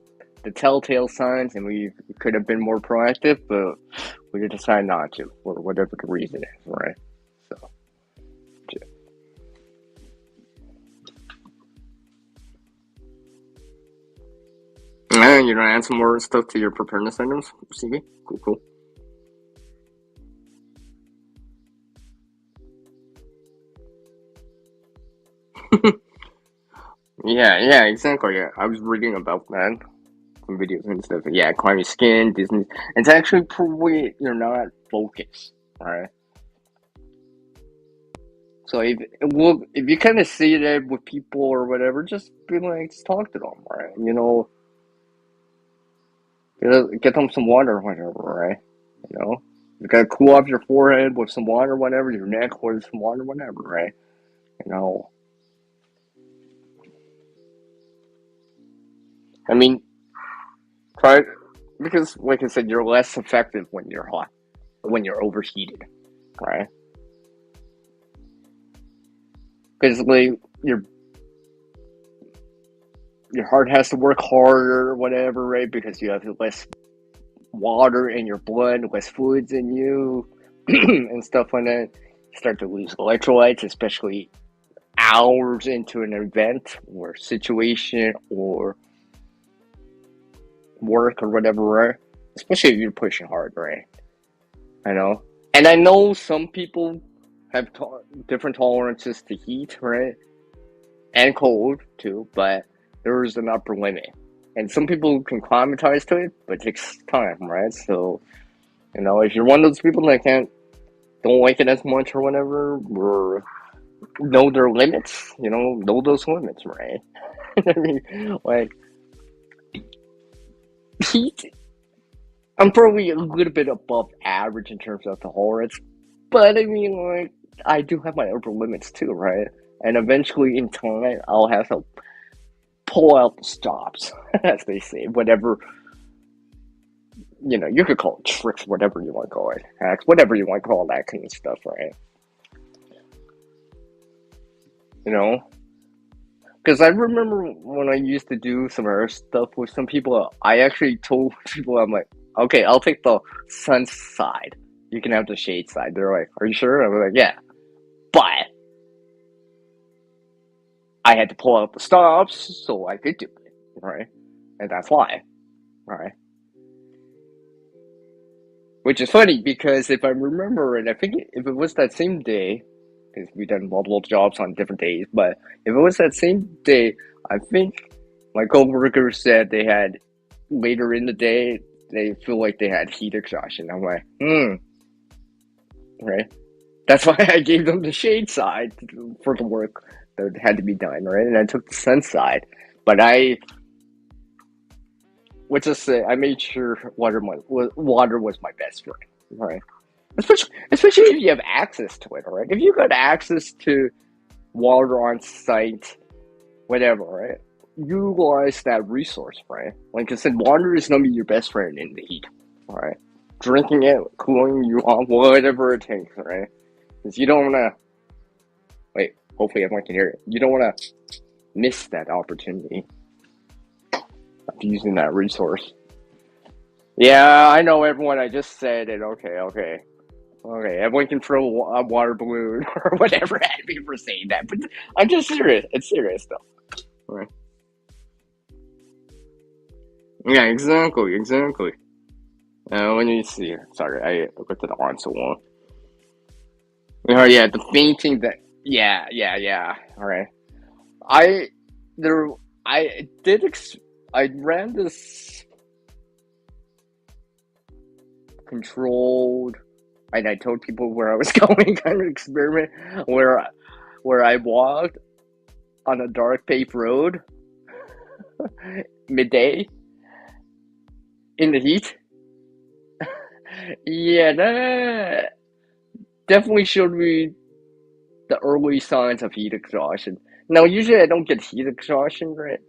telltale signs, and we could have been more proactive, but we decided not to for whatever the reason is, right? So. And you're gonna add some more stuff to your preparedness items, CB? Cool. Yeah, exactly. Yeah, I was reading about that, some videos and stuff. Yeah, climbing skin, Disney. It's actually probably you're not focused, right? So if you kind of see that with people or whatever, just be like, just talk to them, right? Get them some water or whatever, right? You gotta cool off your forehead with some water, whatever. Your neck with some water, whatever, right? You know, I mean, try because, like I said, you're less effective when you're hot, when you're overheated, right? Because like your your heart has to work harder, or whatever, right? Because you have less water in your blood, less fluids in you, and stuff like that. You start to lose electrolytes, especially hours into an event or situation or work or whatever, right? Especially if you're pushing hard, right? I know. And I know some people have different tolerances to heat, right? And cold too, but there's an upper limit. And some people can climatize to it, but it takes time, right? So, if you're one of those people that don't like it as much or whatever, or know their limits, know those limits, right? I mean, like, heat, I'm probably a little bit above average in terms of tolerance, but I mean, like, I do have my upper limits too, right? And eventually, in time, I'll have to pull out the stops, as they say. Whatever, you could call it tricks, whatever you want to call it, hacks, whatever you want to call that kind of stuff, right? You know, because I remember when I used to do some other stuff with some people, I actually told people, I'm like, okay, I'll take the sun side. You can have the shade side. They're like, are you sure? I'm like, yeah. But I had to pull out the stops so I could do it, right? And that's why, right? Which is funny because if I remember, and I think if it was that same day, because we done multiple jobs on different days, but if it was that same day, I think my coworkers said they had later in the day they feel like they had heat exhaustion. I'm like, right? That's why I gave them the shade side for the work that had to be done, right? And I took the sun side, but I would just say I made sure water was my best friend, right? Especially if you have access to it, right? If you got access to water on site, whatever, right? Utilize that resource, right? Like I said, water is gonna be your best friend in the heat, right? Drinking it, cooling you off, whatever it takes, right? Because you don't wanna wait. Hopefully, everyone can hear it. You don't wanna miss that opportunity of using that resource. Yeah, I know everyone. I just said it. Okay. Everyone can throw a water balloon or whatever at me for saying that, but I'm just serious. It's serious though. Right. Yeah, exactly. When you see, sorry, I looked at the answer one. Oh yeah, the fainting that. Yeah. All right. I there. I did. I ran this controlled, and I told people where I was going kind of experiment where I walked on a dark paved road midday in the heat. Yeah, that definitely showed me the early signs of heat exhaustion. Now, usually I don't get heat exhaustion, right?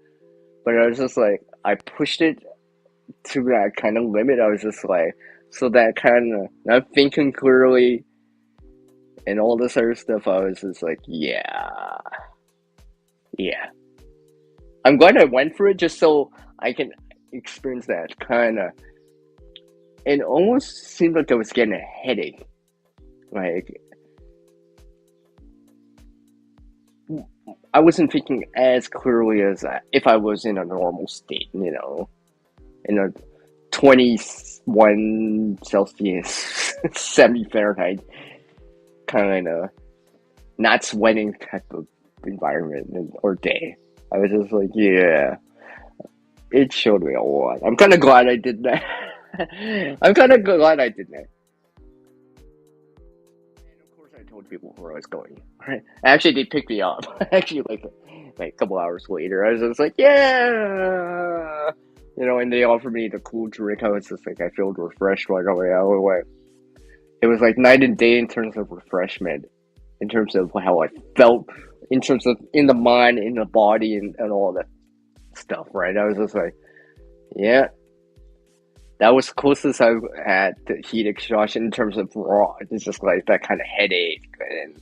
But I was just like, I pushed it to that kind of limit. I was just like, so that kind of not thinking clearly and all this other stuff. I was just like, yeah. I'm glad I went for it just so I can experience that kind of. It almost seemed like I was getting a headache. Like, I wasn't thinking as clearly as if I was in a normal state, in a 21 Celsius, 70 Fahrenheit kind of not sweating type of environment or day. I was just like, yeah, it showed me a lot. I'm kind of glad I did that. I'm kind of glad I did that. And of course, I told people where I was going. Right? Actually, they picked me up. Actually, like a couple hours later, I was just like, yeah, and they offered me the cool drink. I was just like, I felt refreshed right away. It was like night and day in terms of refreshment, in terms of how I felt, in terms of in the mind, in the body, and all that stuff. Right? I was just like, yeah. That was the closest I've had to heat exhaustion in terms of raw. It's just like that kind of headache and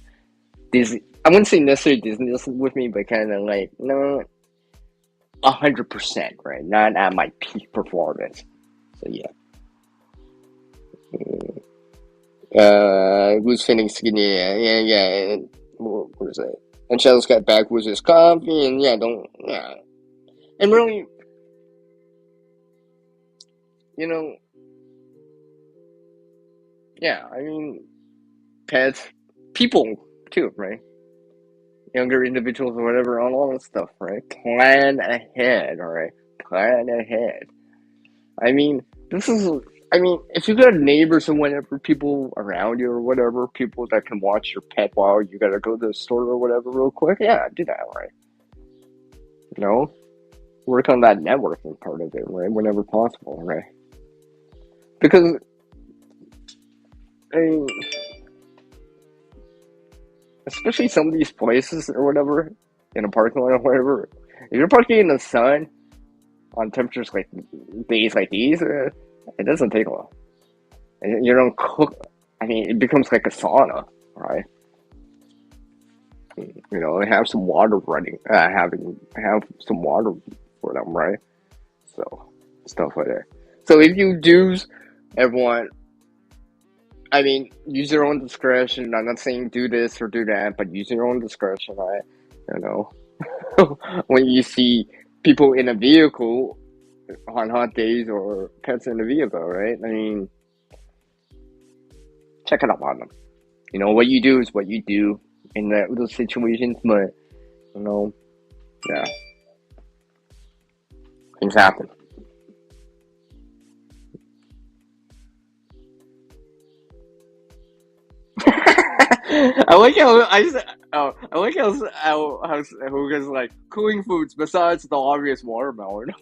dizzy. I wouldn't say necessarily dizziness with me, but kind of like, no, 100%, right? Not at my peak performance. So yeah. Who's feeling skinny? Yeah. What is it? And Shell's got back with his coffee, and yeah. And really, you know, yeah, I mean, pets, people too, right? Younger individuals or whatever, all that stuff, right? Plan ahead, all right? Plan ahead. I mean, this is, if you got neighbors and whatever, people around you or whatever, people that can watch your pet while you gotta go to the store or whatever real quick, yeah, do that, right? You know? Work on that networking part of it, right? Whenever possible, right? Because, I mean, especially some of these places or whatever, in a parking lot or whatever, if you're parking in the sun on temperatures like days like these, it doesn't take long. And you don't cook. I mean, it becomes like a sauna, right? Have some water running, have some water for them, right? So stuff like that. So if you do, everyone, I mean, use your own discretion. I'm not saying do this or do that, but use your own discretion, right? You know, when you see people in a vehicle on hot days or pets in the vehicle, right? I mean, check it up on them. What you do is what you do in those situations, but you know, yeah, things happen. I like how Oh, I like how guys like cooling foods besides the obvious watermelon.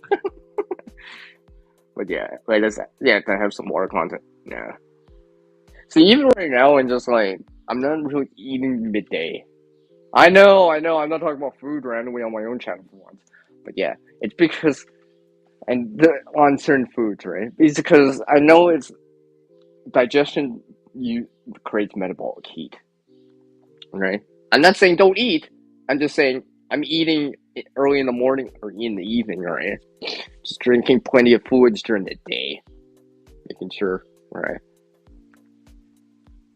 But yeah, like that's yeah, to have some water content. Yeah. So even right now, and just like I'm not really eating midday. I know. I'm not talking about food randomly on my own channel for once. But yeah, it's because on certain foods, right? It's because I know it's digestion. You creates metabolic heat, right? I'm not saying don't eat. I'm just saying I'm eating early in the morning or in the evening, right? Just drinking plenty of fluids during the day, making sure, right?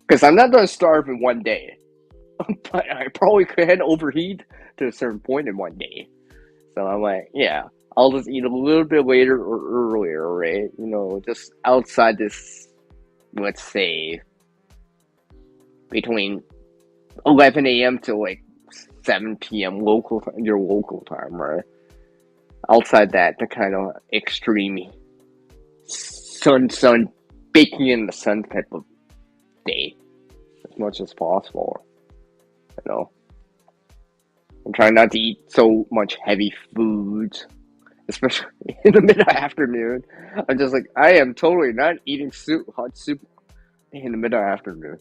Because I'm not gonna starve in one day, but I probably could overheat to a certain point in one day. So I'm like, yeah, I'll just eat a little bit later or earlier, right? Just outside this, let's say, between 11 a.m. to like 7 p.m. your local time, right? Outside that, the kind of extreme sun, baking in the sun type of day as much as possible, you know? I'm trying not to eat so much heavy foods, especially in the mid afternoon. I'm just like, I am totally not eating hot soup in the mid afternoon.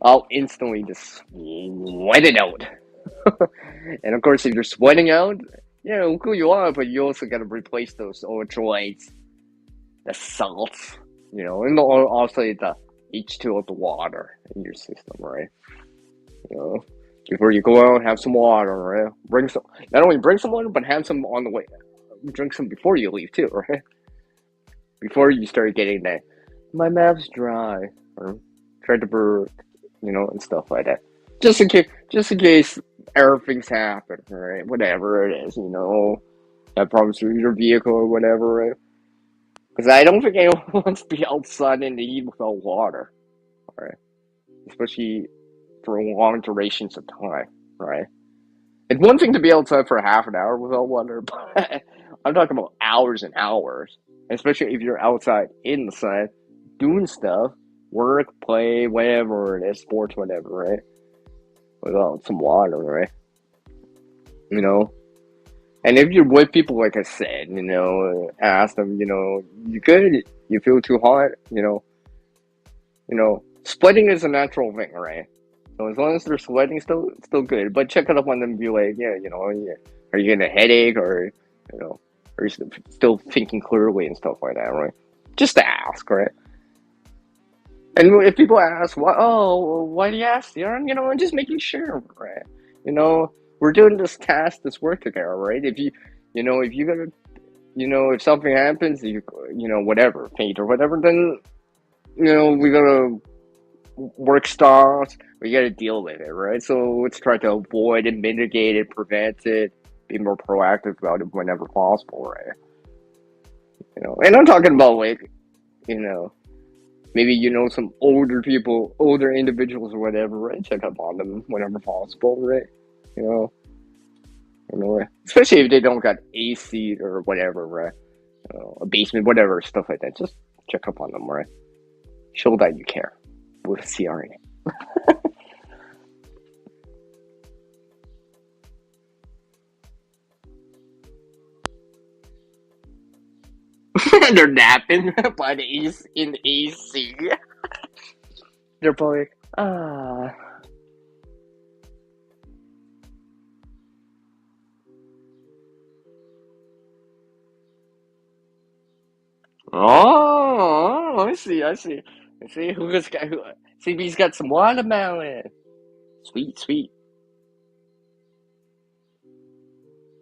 I'll instantly just sweat it out. And of course, if you're sweating out, yeah, it'll cool you off, but you also got to replace those electrolytes, the salts, and also the H2O of the water in your system, right? You know, before you go out, have some water, right? Bring some, not only bring some water, but have some on the way. Drink some before you leave too, right? Before you start getting that, my mouth's dry, or try to burp, and stuff like that. Just in case everything's happen, right? Whatever it is, have problems with your vehicle or whatever, right? Because I don't think anyone wants to be outside in the heat without water, right? Especially for long durations of time, right? It's one thing to be outside for half an hour without water, but I'm talking about hours and hours. Especially if you're outside in the sun, doing stuff, work, play, whatever it is, sports, whatever, right? Without some water, right? You know? And if you're with people, like I said, ask them, you good? You feel too hot? Sweating is a natural thing, right? So as long as they're sweating, still good. But check it up on them and be like, yeah, yeah, are you getting a headache or, are you still thinking clearly and stuff like that, right? Just to ask, right? And if people ask, why do you ask? I'm just making sure, right? We're doing this task, this work together, right? If you gotta, if something happens, whatever, paint or whatever, then, we gotta work stars, we gotta deal with it, right? So let's try to avoid it, mitigate it, prevent it, be more proactive about it whenever possible, right? And I'm talking about like, you know, maybe some older people, older individuals or whatever, right? Check up on them whenever possible, right? You know, especially if they don't got AC or whatever, right? A basement, whatever, stuff like that. Just check up on them, right? Show that you care with CRNA. They're napping by the AC in the AC. They're probably like, ah. Oh, I see who's got who. CB's got some watermelon. Sweet, sweet.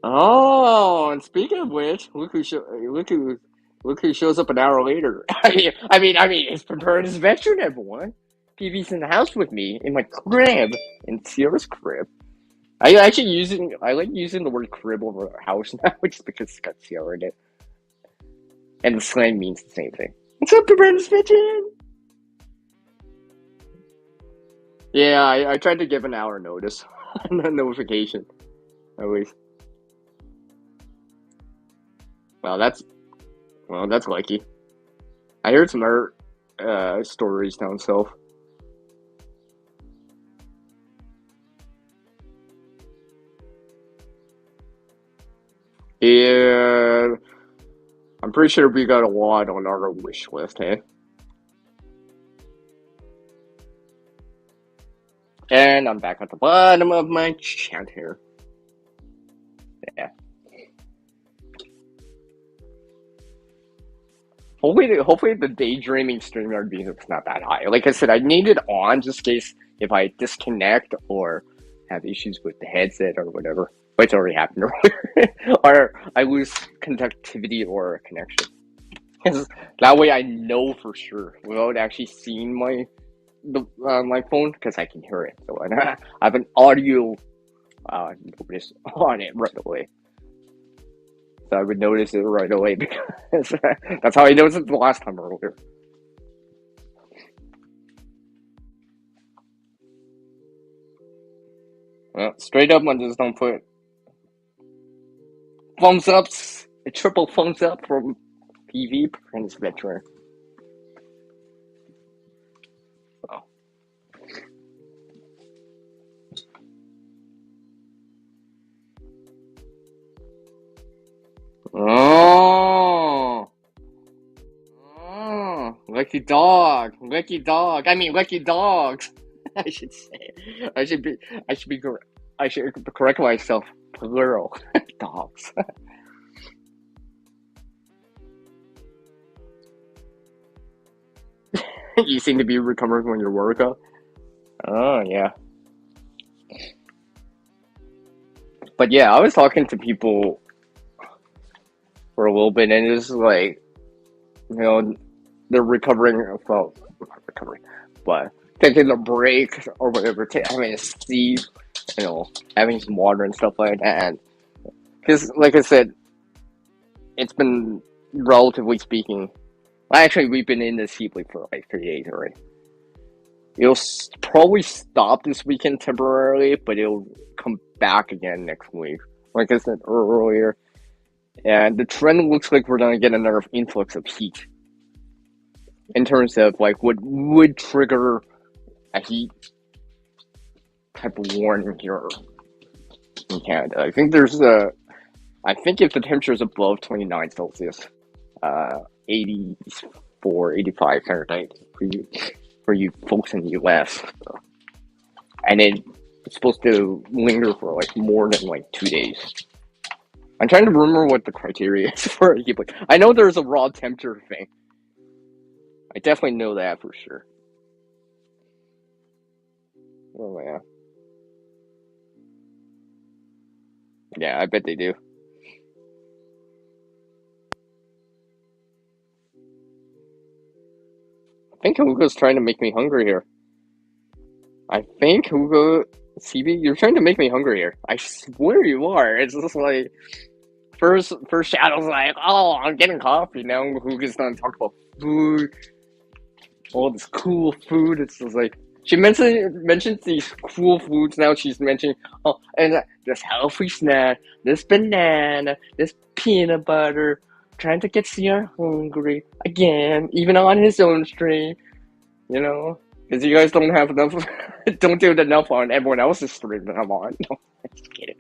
Oh, and speaking of which, look who shows up an hour later. He's preparing his veteran, everyone. PB's in the house with me in my crib, in Sierra's crib. I like using the word crib over house now, just because it's got Sierra in it, and the slang means the same thing. What's up, preparing his veteran? Yeah, I tried to give an hour notice, no notification, at least. Well, that's lucky. I heard some other stories down south. Yeah, I'm pretty sure we got a lot on our wish list, hey? And I'm back at the bottom of my chat here. Yeah. Hopefully the daydreaming streamer being it's not that high. Like I said, I need it on just in case if I disconnect or have issues with the headset or whatever. But it's already happened earlier. Or I lose conductivity or connection. 'Cause that way I know for sure without actually seeing my phone because I can hear it. So I have an audio notice on it right away. So I would notice it right away because that's how I noticed it the last time earlier. Straight up, I just don't put thumbs ups, a triple thumbs up from PV Prince Veteran. So. Oh, lucky dog, lucky dog. I mean, lucky dogs. I should say. I should be. I should be. I should correct myself. Plural dogs. You seem to be recovering from your workout. Oh yeah. But yeah, I was talking to people for a little bit, and it's like, you know, they're recovering, well, not recovering, but taking a break or whatever, having a sleep, having some water and stuff like that. And because, like I said, it's been relatively speaking. Actually, we've been in this heat wave for like 3 days already. It'll probably stop this weekend temporarily, but it'll come back again next week. Like I said earlier, and the trend looks like we're gonna get another influx of heat. In terms of like what would trigger a heat type of warning here in Canada. I think if the temperature is above 29 Celsius, 84, 85 Fahrenheit for you folks in the US. So. And it's supposed to linger for like more than like 2 days. I'm trying to remember what the criteria is for a heat wave. I know there's a raw temperature thing. I definitely know that for sure. Oh yeah. Yeah, I bet they do. I think Hugo's trying to make me hungry here. I think Hugo, CB, you're trying to make me hungry here. I swear you are. It's just like first Shadow's like, oh, I'm getting coffee. Now Hugo's done talk about food, all this cool food. It's just like she mentions these cool foods. Now she's mentioning, oh, and this healthy snack, this banana, this peanut butter. Trying to get CR hungry again, even on his own stream, because you guys don't have enough, don't do enough on everyone else's stream that I'm on. No, I'm just kidding.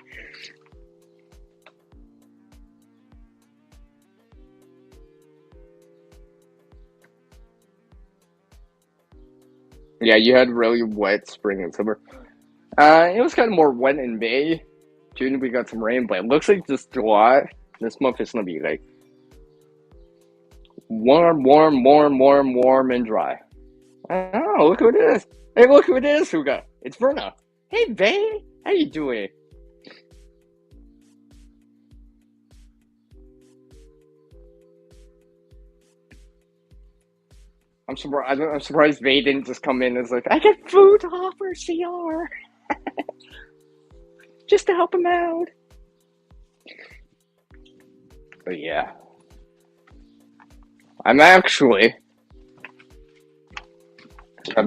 Yeah, you had really wet spring and summer. It was kind of more wet in May. June we got some rain, but it looks like this July, this month is gonna be like warm, and dry. Oh, look who it is! Hey, look who it is, Huga! It's Verna. Hey, babe, how you doing? I'm surprised Vay didn't just come in and was like, I got food to offer CR. Just to help him out. But yeah. I've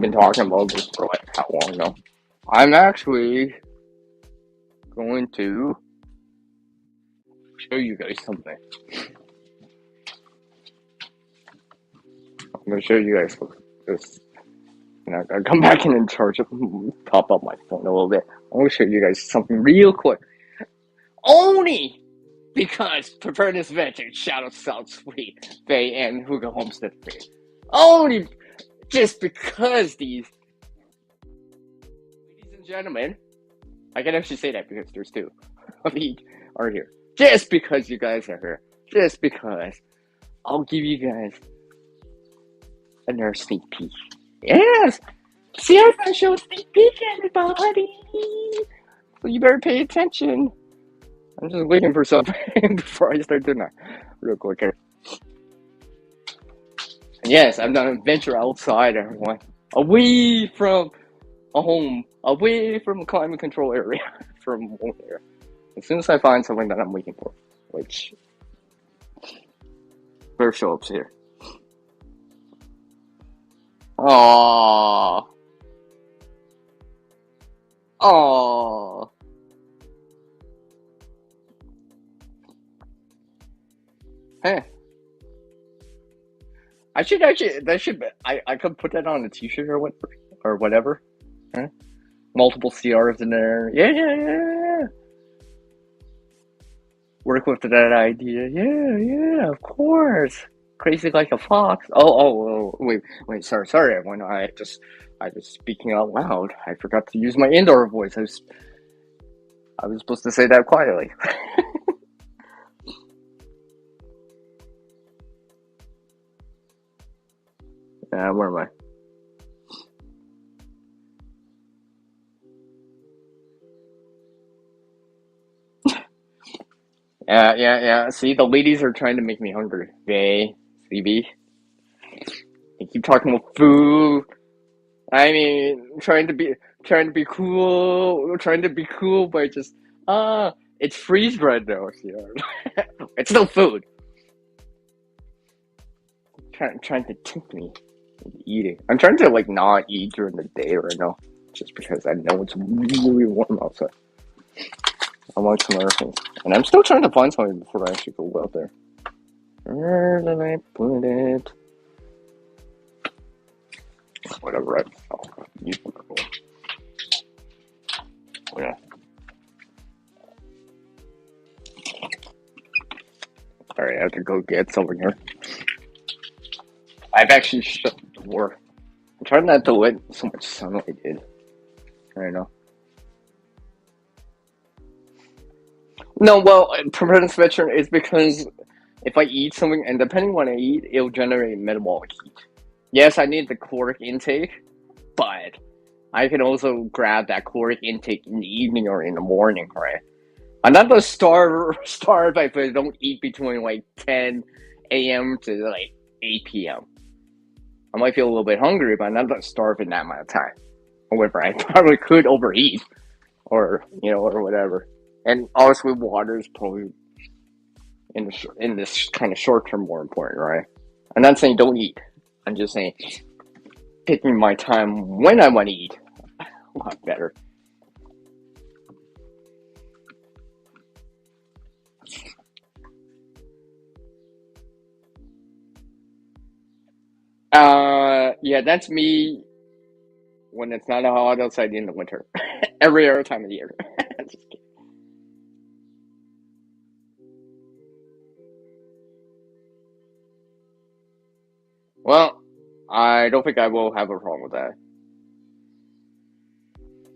been talking about this for like how long now? I'm actually going to show you guys something. I'm going to show you guys this. And I'll come back in and charge up, top up my phone a little bit. I'm going to show you guys something real quick. Oni! because Preparedness Venture, Shadow South Sweet, Bay, and Hugo Homestead Bay. Only just because these, ladies and gentlemen, I can actually say that because there's two of each are here. Just because you guys are here. Just because. I'll give you guys another sneak peek. Yes! See, I'm gonna show a sneak peek, everybody! So you better pay attention. I'm just waiting for something before I start doing that. Real quick here. And yes, I'm gonna venture outside, everyone. Away from a home. Away from the climate control area. From home area. As soon as I find something that I'm waiting for. Which better show up here. Aww. Aww. Hey. I should actually, that should be, I could put that on a t-shirt or whatever. Huh? Multiple CRs in there. Yeah. Work with that idea. Yeah, of course. Crazy like a fox. Oh, wait, sorry, everyone. I was speaking out loud. I forgot to use my indoor voice. I was supposed to say that quietly. Where am I? Yeah. See, the ladies are trying to make me hungry. They, CB. They keep talking about food. I mean, trying to be cool by just it's freeze bread though. It's still food. Trying to tempt me into eating. I'm trying to like not eat during the day right now, just because I know it's really warm outside. Among some other things, and I'm still trying to find something before I actually go out there. Where did I put it? Whatever. Yeah. Alright, I have to go get something here. I've actually shut the door. I'm trying not to let so much sunlight in right now. No, well, preference veteran is because if I eat something, and depending on what I eat, it'll generate metabolic heat. Yes, I need the caloric intake, but I can also grab that caloric intake in the evening or in the morning, right? I'm not gonna starve if I don't eat between like 10 a.m. to like 8 p.m. I might feel a little bit hungry, but I'm not gonna starve in that amount of time. However, I probably could overeat, or whatever. And obviously, water is probably in this kind of short term more important, right? I'm not saying don't eat. I'm just saying picking my time when I want to eat a lot better. Yeah, that's me when it's not hot outside in the winter. Every other time of the year. Just kidding. Well, I don't think I will have a problem with that.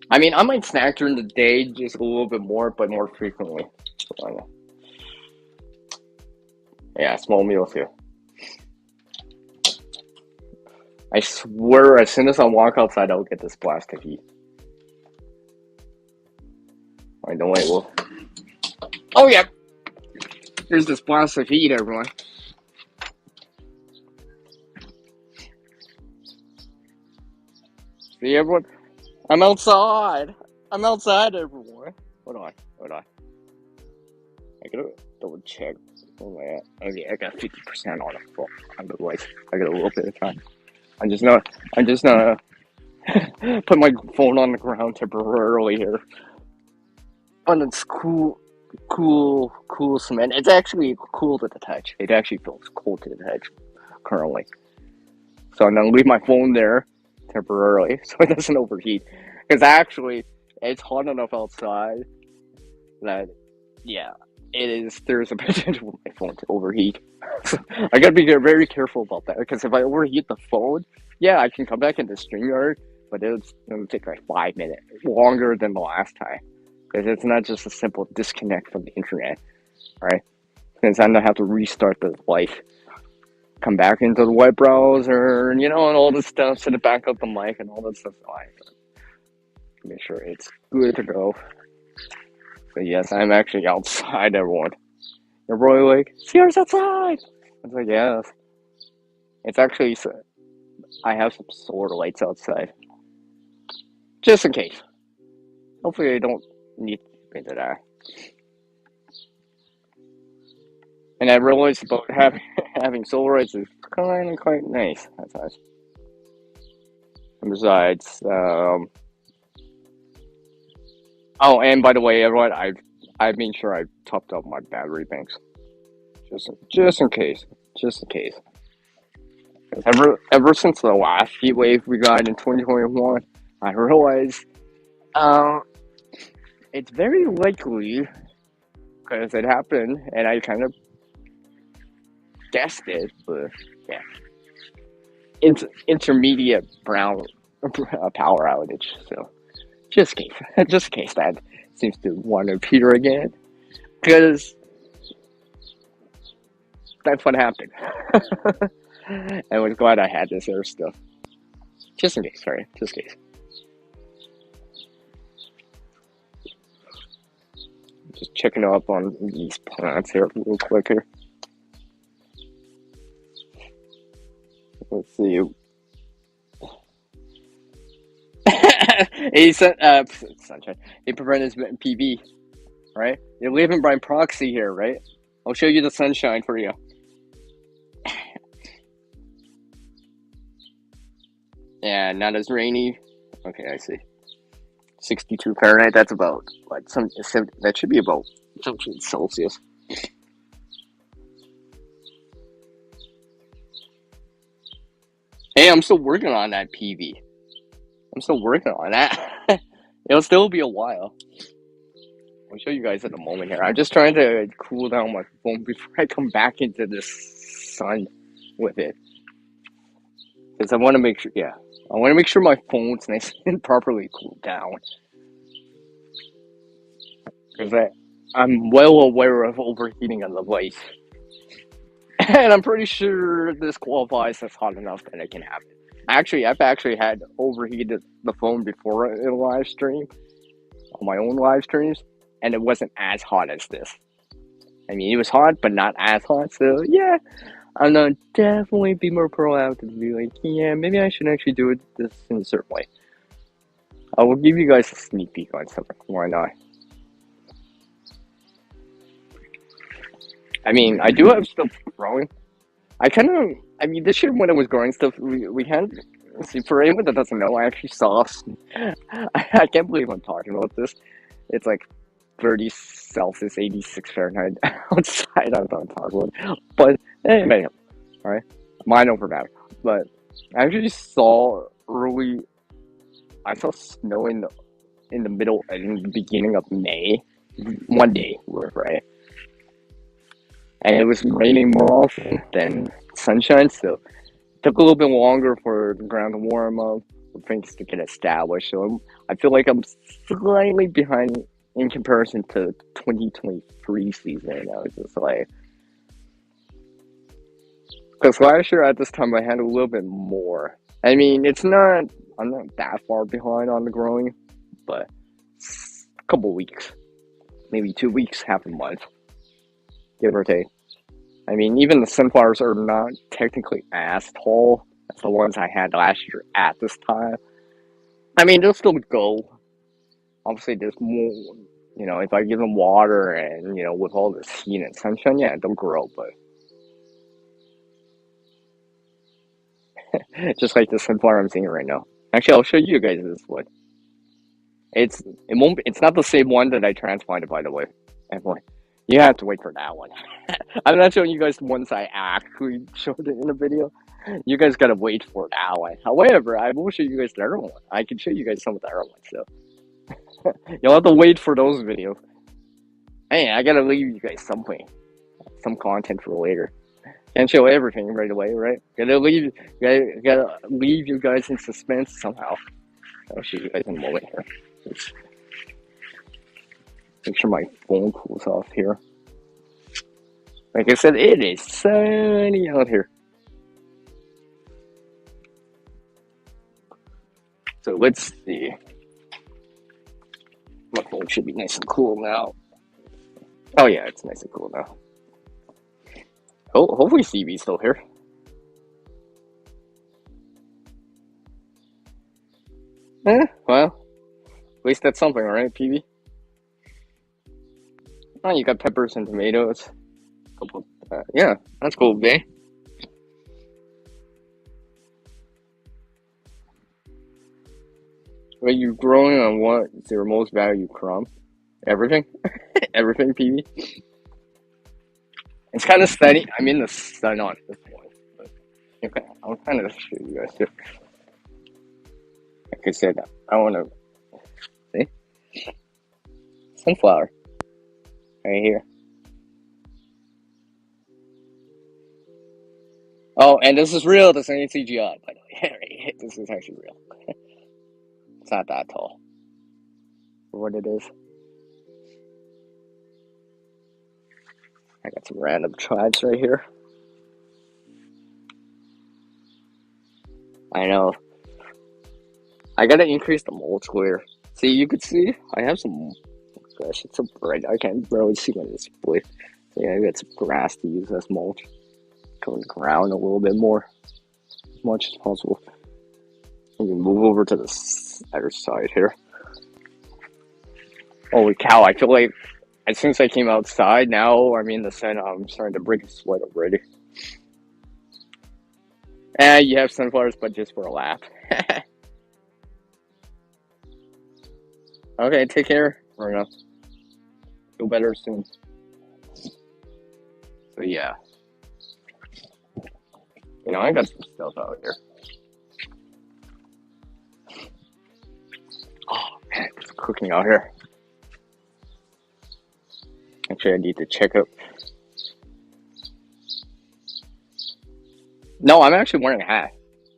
I mean, I might snack during the day just a little bit more, but more frequently. So, yeah, small meals here. I swear, as soon as I walk outside, I'll get this blast of heat. I know I will. Oh, yeah. Here's this blast of heat, everyone. See, everyone? I'm outside. I'm outside, everyone. Hold on. I gotta double check. Oh, yeah. Okay, I got 50% on it. On the light. I got a little bit of time. I'm just gonna put my phone on the ground temporarily here. And it's cool cement. It's actually cool to the touch. It actually feels cool to the touch currently. So I'm gonna leave my phone there temporarily so it doesn't overheat. Because actually, it's hot enough outside that, yeah. there's a potential for my phone to overheat. So I gotta be very careful about that because if I overheat the phone, yeah, I can come back into StreamYard, but it'll take like 5 minutes longer than the last time because it's not just a simple disconnect from the internet, right? Because I'm gonna have to restart the device, come back into the web browser, and all this stuff, set it back up the mic and all that stuff. So I make sure it's good to go. So yes, I'm actually outside, everyone. They're probably like, Sierra's outside! I was like, yes. It's actually, I have some solar lights outside. Just in case. Hopefully I don't need to get into that. And I realized about having solar lights is kind of quite nice at times. And besides, oh, and by the way, everyone, I've made sure I topped up my battery banks. Just in case. Just in case. Ever since the last heat wave we got in 2021, I realized it's very likely because it happened, and I kind of guessed it, but yeah, it's intermediate brown power outage. So just in case, just in case that seems to want to appear again, because that's what happened. I was glad I had this air stuff. Just in case, sorry, just in case. Just checking up on these plants here real quick here. Let's see. Sunshine. He prevented his PB, right? You're living by proxy here, right? I'll show you the sunshine for you. Yeah, not as rainy. Okay, I see. 62 Fahrenheit. That's about like that should be about something Celsius. Hey, I'm still working on that PV. I'm still working on that. It'll still be a while. I'll show you guys in a moment here. I'm just trying to cool down my phone before I come back into the sun with it. Because I want to make sure, yeah, I want to make sure my phone's nice and properly cooled down. Because I'm well aware of overheating a device. And I'm pretty sure this qualifies as hot enough that it can happen. Actually, I've actually had overheated the phone before in a live stream, on my own live streams, and it wasn't as hot as this. I mean, it was hot, but not as hot, so yeah, I'm gonna definitely be more proactive and be like, yeah, maybe I should actually do it this in a certain way. I will give you guys a sneak peek on something, why not? I mean, I do have stuff growing. I mean, this year when it was growing stuff, we had, see, for anyone that doesn't know, I actually saw, I can't believe I'm talking about this. It's like 30 Celsius, 86 Fahrenheit outside. I don't talk about it. But anyway, alright, mine over matter. But I actually saw I saw snow in the beginning of May, one day, right? And it was raining more often than sunshine, so it took a little bit longer for the ground to warm up, for things to get established. So I feel like I'm slightly behind in comparison to 2023 season. I was just like, because last year at this time I had a little bit more. I mean, I'm not that far behind on the growing, but a couple weeks, maybe 2 weeks, half a month, give or take. I mean, even the sunflowers are not technically as tall as the ones I had last year at this time. I mean, they'll still go. Obviously, there's more, if I give them water and, with all this heat and sunshine, yeah, they'll grow, but just like the sunflower I'm seeing right now. Actually, I'll show you guys this one. It's not the same one that I transplanted, by the way. Everyone, you have to wait for that one. I'm not showing you guys the ones I actually showed it in the video. You guys gotta wait for that one. However, I will show you guys the other one. I can show you guys some of the other ones, so you'll have to wait for those videos. Hey, I gotta leave you guys something, some content for later. Can't show everything right away, right? Gotta leave you guys in suspense somehow. I'll show you guys in a moment here. Just make sure my phone cools off here. Like I said, it is sunny out here. So let's see. My phone should be nice and cool now. Oh yeah, it's nice and cool now. Oh, hopefully CB's still here. Well, at least that's something, right, PB? Oh, you got peppers and tomatoes. Yeah, that's cool, eh? Are you growing on what is your most valued crop? Everything? Everything, PB? It's kind of steady. I'm in the sun on this point. But okay, I'll kind of show you guys here. Like I said, I want to see sunflower right here. Oh, and this is real. This ain't CGI, by the way. This is actually real. It's not that tall for what it is. I got some random tribes right here. I know. I gotta increase the mulch clear. See, you could see I have some. Gosh, it's so bright. I can't barely see my display. So yeah, I got some grass to use as mulch. Cover the ground a little bit more, as much as possible. We can move over to the other side here. Holy cow! I feel like as soon as I came outside, now I'm in the sun. I'm starting to break a sweat already. And you have sunflowers, but just for a laugh. Okay, take care. Fair enough. Feel better soon. So yeah, I got some stuff out here. Oh man, it's cooking out here. Actually, I need to check out. No, I'm actually wearing a hat.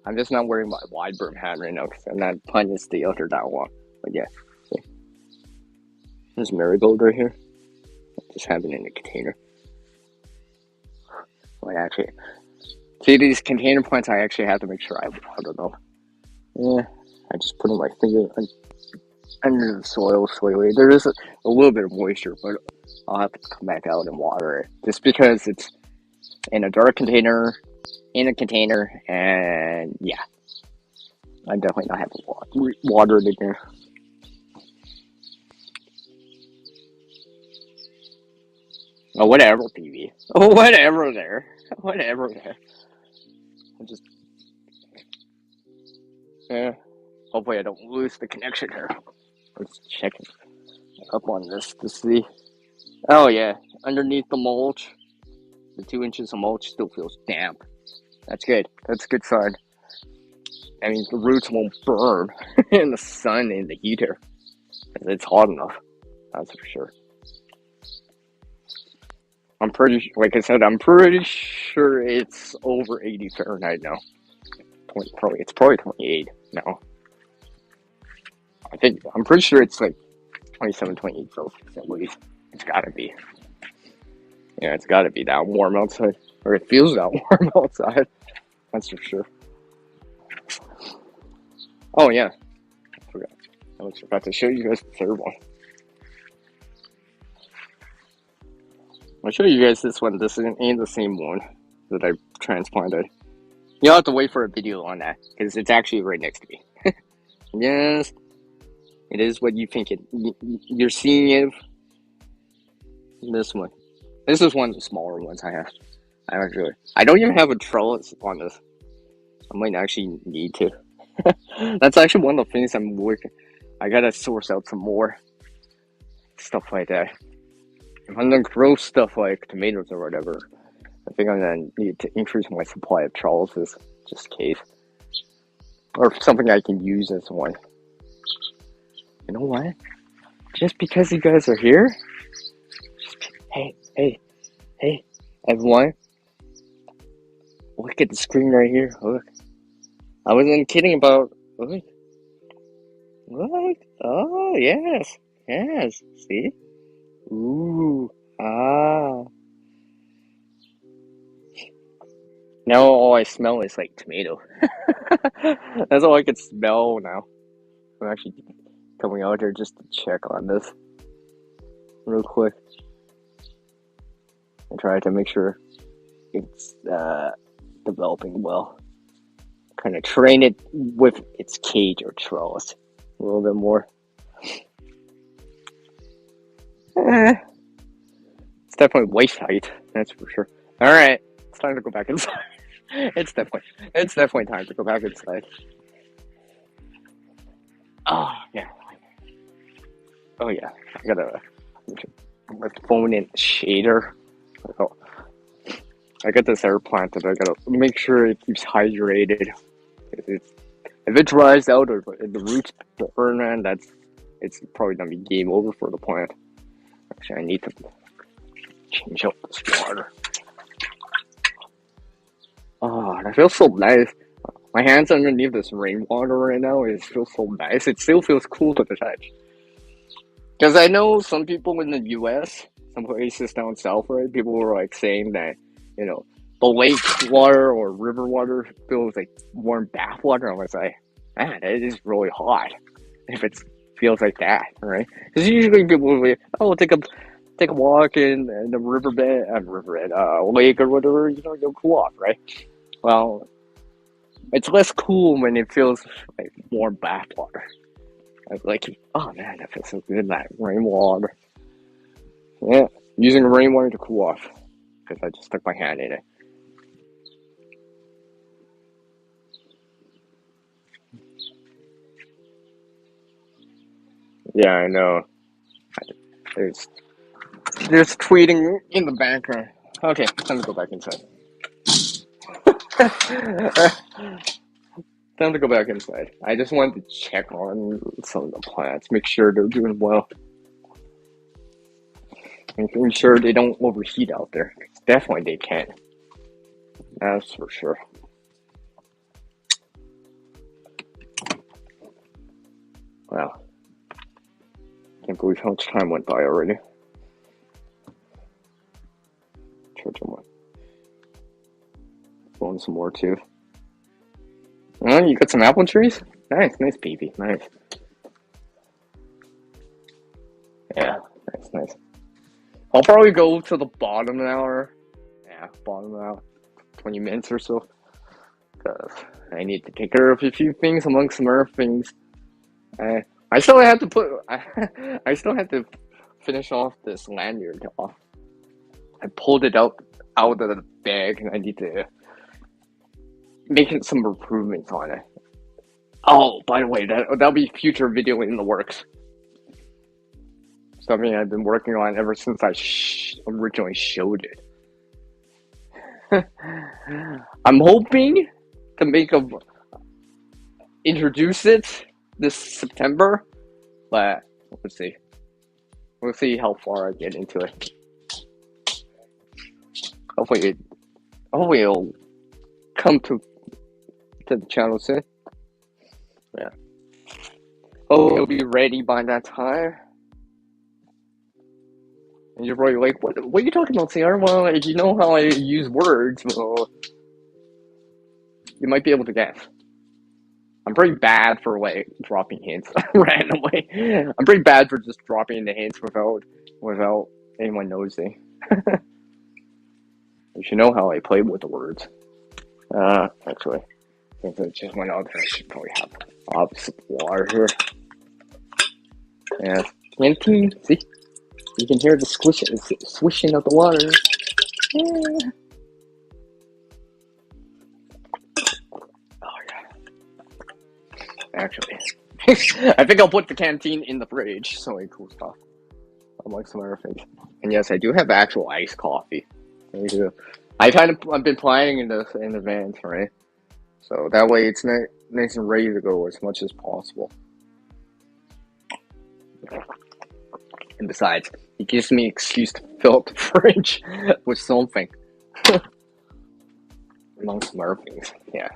I'm just not wearing my wide brim hat right now because I'm not planning to stay out here that long. But yeah, see. There's marigold right here. Just have it in a container. Well, actually, see these container plants. I actually have to make sure I water them. Yeah, I just put my finger under the soil slightly. There is a little bit of moisture, but I'll have to come back out and water it. Just because it's in a dark container, in a container, and yeah. I definitely not have to water it again. Oh, whatever, PV. Oh, whatever there. Whatever there. I'm just... Yeah. Hopefully I don't lose the connection here. Let's check up on this to see. Oh yeah, underneath the mulch, the 2 inches of mulch still feels damp. That's good. That's a good sign. That means the roots won't burn in the sun and the heater. It's hot enough. That's for sure. Like I said, I'm pretty sure it's over 80 Fahrenheit now. It's probably 28 now. I'm pretty sure it's like 27, 28 Celsius at least. It's gotta be. Yeah, it's gotta be that warm outside. Or it feels that warm outside. That's for sure. Oh yeah. I forgot to show you guys the third one. I'll show you guys this one. This ain't the same one that I transplanted. You'll have to wait for a video on that, because it's actually right next to me. Yes, it is what you think you're seeing it. This one. This is one of the smaller ones I have. I don't even have a trellis on this. I might actually need to. That's actually one of the things I'm working. I gotta source out some more stuff like that. If I'm gonna grow stuff like tomatoes or whatever, I think I'm gonna need to increase my supply of trellises, just in case. Or something I can use as one. You know what? Just because you guys are here, Hey, hey, everyone, look at the screen right here. Look, I wasn't kidding about. Look, look. Oh, yes, yes. See? Ooh, ah. Now all I smell is like tomato. That's all I can smell now. I'm actually coming out here just to check on this real quick and try to make sure it's developing well. Kind of train it with its cage or trellis a little bit more. Eh, it's definitely waist height, that's for sure. All right, it's time to go back inside. It's definitely time to go back inside. Oh yeah, oh yeah. I gotta my phone in shader. Oh, I got this air plant that I gotta make sure it keeps hydrated. If it dries out or the roots burn, man, it's probably gonna be game over for the plant. Actually, I need to change out this water. Oh, that feels so nice. My hands underneath this rainwater right now. It feels so nice. It still feels cool to the touch. Because I know some people in the U.S., some places down south, right? People were like saying that, you know, the lake water or river water feels like warm bath water. I was like, man, it is really hot if it feels like that, right? Because usually people will be, oh, take a walk in the lake or whatever, you'll cool off, right? Well, it's less cool when it feels like warm bath water. I was like, oh man, that feels so good, that rainwater. Yeah, using rainwater to cool off because I just stuck my hand in it. Yeah, I know. There's there's tweeting in the background. Okay, time to go back inside. Time to go back inside. I just wanted to check on some of the plants, make sure they're doing well, making sure they don't overheat out there. Definitely they can. That's for sure. Wow, can't believe how much time went by already. Charge my phone some more too. Oh, you got some apple trees? Nice, nice, baby, nice. Yeah, nice. I'll probably go to the bottom of an hour. Yeah, bottom of an hour, 20 minutes or so. Because I need to take care of a few things among some other things. I still have to I still have to finish off this lanyard off. I pulled it out of the bag and I need to make some improvements on it. Oh, by the way, that'll be future video in the works. Something I've been working on ever since I originally showed it. I'm hoping to introduce it this September, but let's see. We'll see how far I get into it. Hopefully, hopefully it'll come to the channel soon. Yeah. Oh, it'll be ready by that time. And you're probably like, what are you talking about, CR? Well, if you know how I use words, well, you might be able to guess. I'm pretty bad for like dropping hints randomly. I'm pretty bad for just dropping the hints without anyone noticing. You should know how I play with the words. Actually, since I just went out, I should probably have opposite water here. Yeah, canteen. See, you can hear the swishing of the water. Yeah. Oh yeah. Actually, I think I'll put the canteen in the fridge so it cools off. Unlike some other things. And yes, I do have actual iced coffee. I do. I've been planning in advance, right? So that way it's nice and ready to go as much as possible. And besides, It gives me excuse to fill up the fridge with something. Among some other things. Yeah.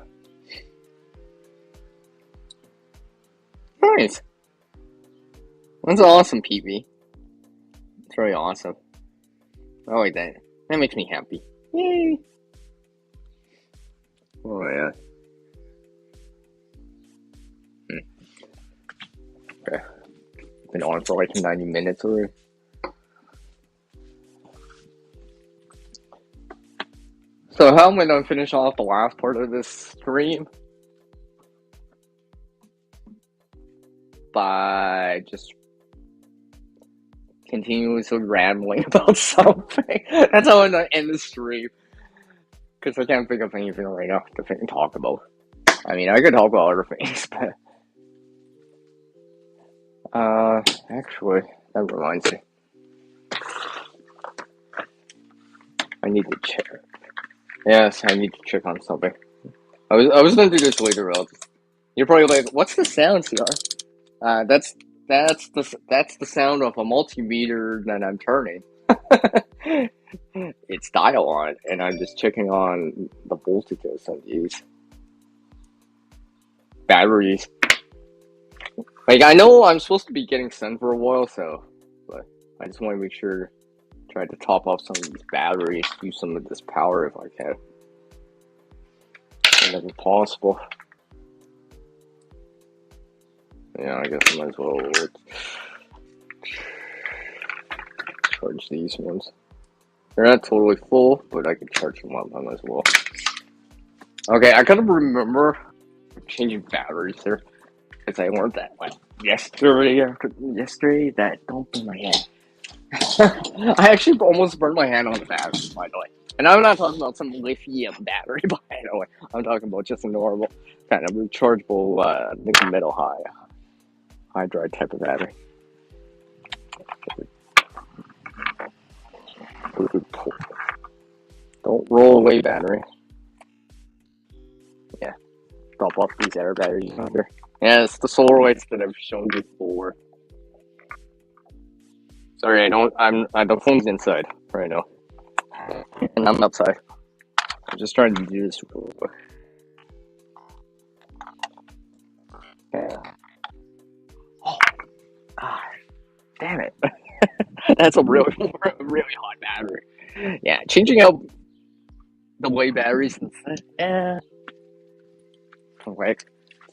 Nice. That's awesome, PB. It's very awesome. I like that. That makes me happy. Yay! Oh yeah. Okay. Been on for like 90 minutes already. So how am I gonna finish off the last part of this stream? By just continuously rambling about something. That's how I'm gonna end the stream. Because I can't think of anything right now to talk about. I mean, I could talk about other things, but... actually, that reminds me. I need to check. Yes, I need to check on something. I was gonna do this later, you're probably like, what's the sound, CR? That's the sound of a multimeter that I'm turning. It's dial on, and I'm just checking on the voltages of these batteries. Like, I know I'm supposed to be getting sun for a while, but I just want to make sure, try to top off some of these batteries, use some of this power if I can. Whenever possible. Yeah, I guess I might as well charge these ones. They're not totally full, but I can charge them up. I might as well. Okay, I gotta remember changing batteries here, because I learned that like yesterday. That don't burn my hand. I actually almost burned my hand on the battery, by the way. And I'm not talking about some lithium battery, by the way. I'm talking about just a normal kind of rechargeable nickel metal hydride type of battery. Don't roll away battery. Yeah. Drop off these air batteries here. Yeah, it's the solar lights that I've shown before. Sorry, the phone's inside right now. And I'm outside. I'm just trying to do this real quick. Yeah. Oh. Damn it. That's a really hot battery. Yeah, changing out the way batteries inside. Yeah. Like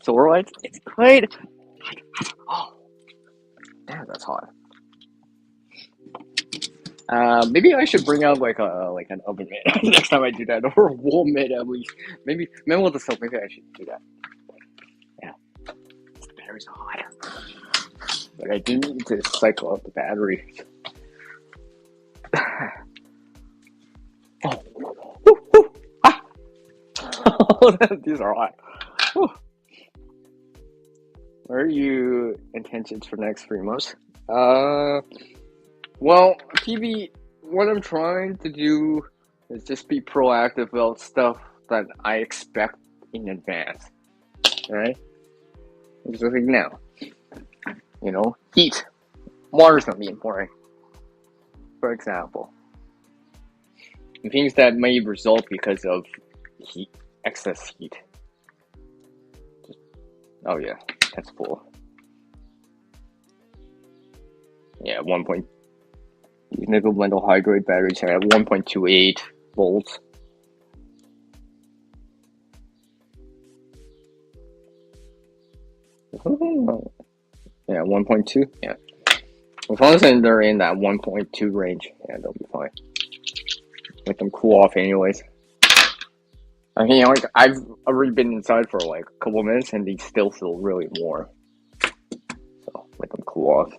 solar lights, it's quite. Oh, damn, that's hot. Maybe I should bring out like an oven mitt next time I do that, or a wall mitt at least. Maybe with the soap. Maybe I should do that. Yeah, the battery's hot, but I do need to cycle out the battery. Oh, these are hot. Whew. What are your intentions for next 3 months? Well, TV, what I'm trying to do is just be proactive about stuff that I expect in advance. Right? Just like now. You know, heat. Water's gonna be important. For example. And things that may result because of heat, excess heat. Oh yeah, that's full. Yeah, these nickel metal hydride batteries are at 1.28 volts. Yeah, 1.2. Yeah, as long as they're in that 1.2 range, yeah, they'll be fine. Let them cool off, anyways. I mean, like, I've already been inside for like a couple minutes, and they still feel really warm. So let them cool off.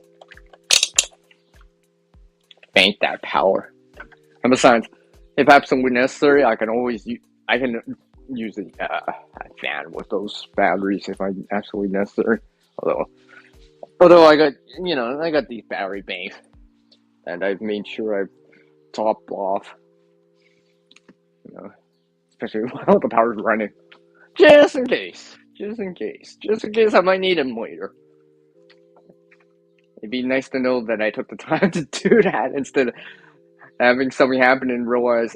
Bank that power. And besides, if absolutely necessary, I can use a fan with those batteries if I'm absolutely necessary. Although I got these battery banks, and I've made sure I've topped off. Especially while the power's running, just in case I might need them later. It'd be nice to know that I took the time to do that instead of having something happen and realize,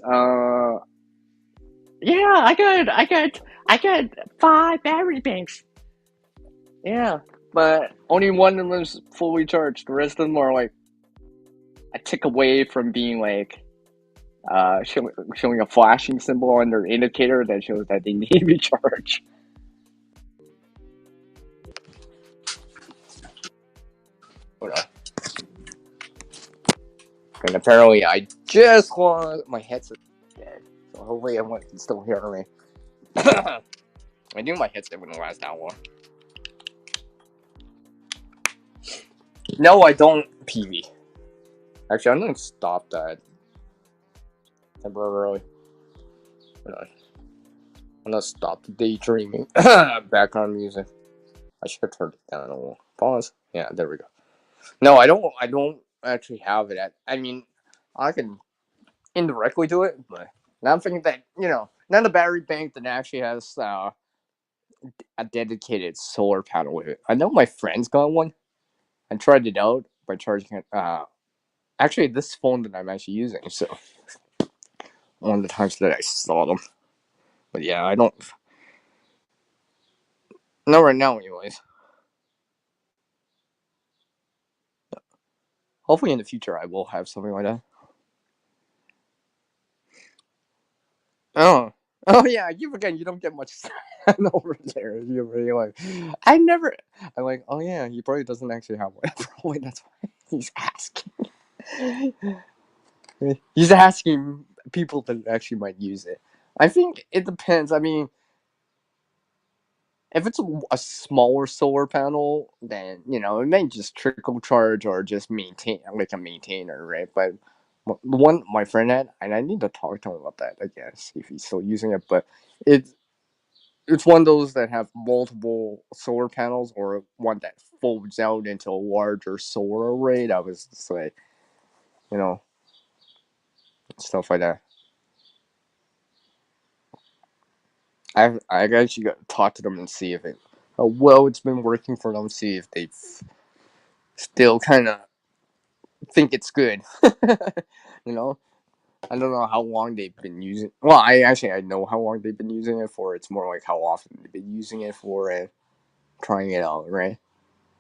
yeah, I got 5 battery banks. Yeah, but only one of them's fully charged. The rest of them are like a tick away from being like showing a flashing symbol on their indicator that shows that they need to be charged. Hold on. And apparently, I just lost my headset dead, so hopefully everyone can still hear me. I knew my headset wouldn't last that long. No, I don't, PV. Actually, I'm gonna stop that temporarily. Hold on. I'm gonna stop the daydreaming background music. I should have turned it down a little. Pause. Yeah, there we go. No, I don't. I don't actually have it. I mean, I can indirectly do it, but now I'm thinking that not a battery bank that actually has a dedicated solar panel with it. I know my friends got one. I tried it out by charging it. Actually, this phone that I'm actually using. So one of the times that I saw them. But yeah, I don't. Not right now, anyways. Hopefully, in the future, I will have something like that. Oh, oh yeah. You again. You don't get much sun over there. You're really like, I never. I'm like, oh yeah. He probably doesn't actually have one. Probably that's why he's asking. He's asking people that actually might use it. I think it depends. I mean, if it's a smaller solar panel, then it may just trickle charge or just maintain like a maintainer, right? But the one my friend had, and I need to talk to him about that, I guess, if he's still using it. But it's it's one of those that have multiple solar panels, or one that folds out into a larger solar array. That was just like you know stuff like that. I actually got to talk to them and see if it how well it's been working for them. See if they still kind of think it's good. you know, I don't know how long they've been using. Well, I know how long they've been using it for. It's more like how often they've been using it for and trying it out, right?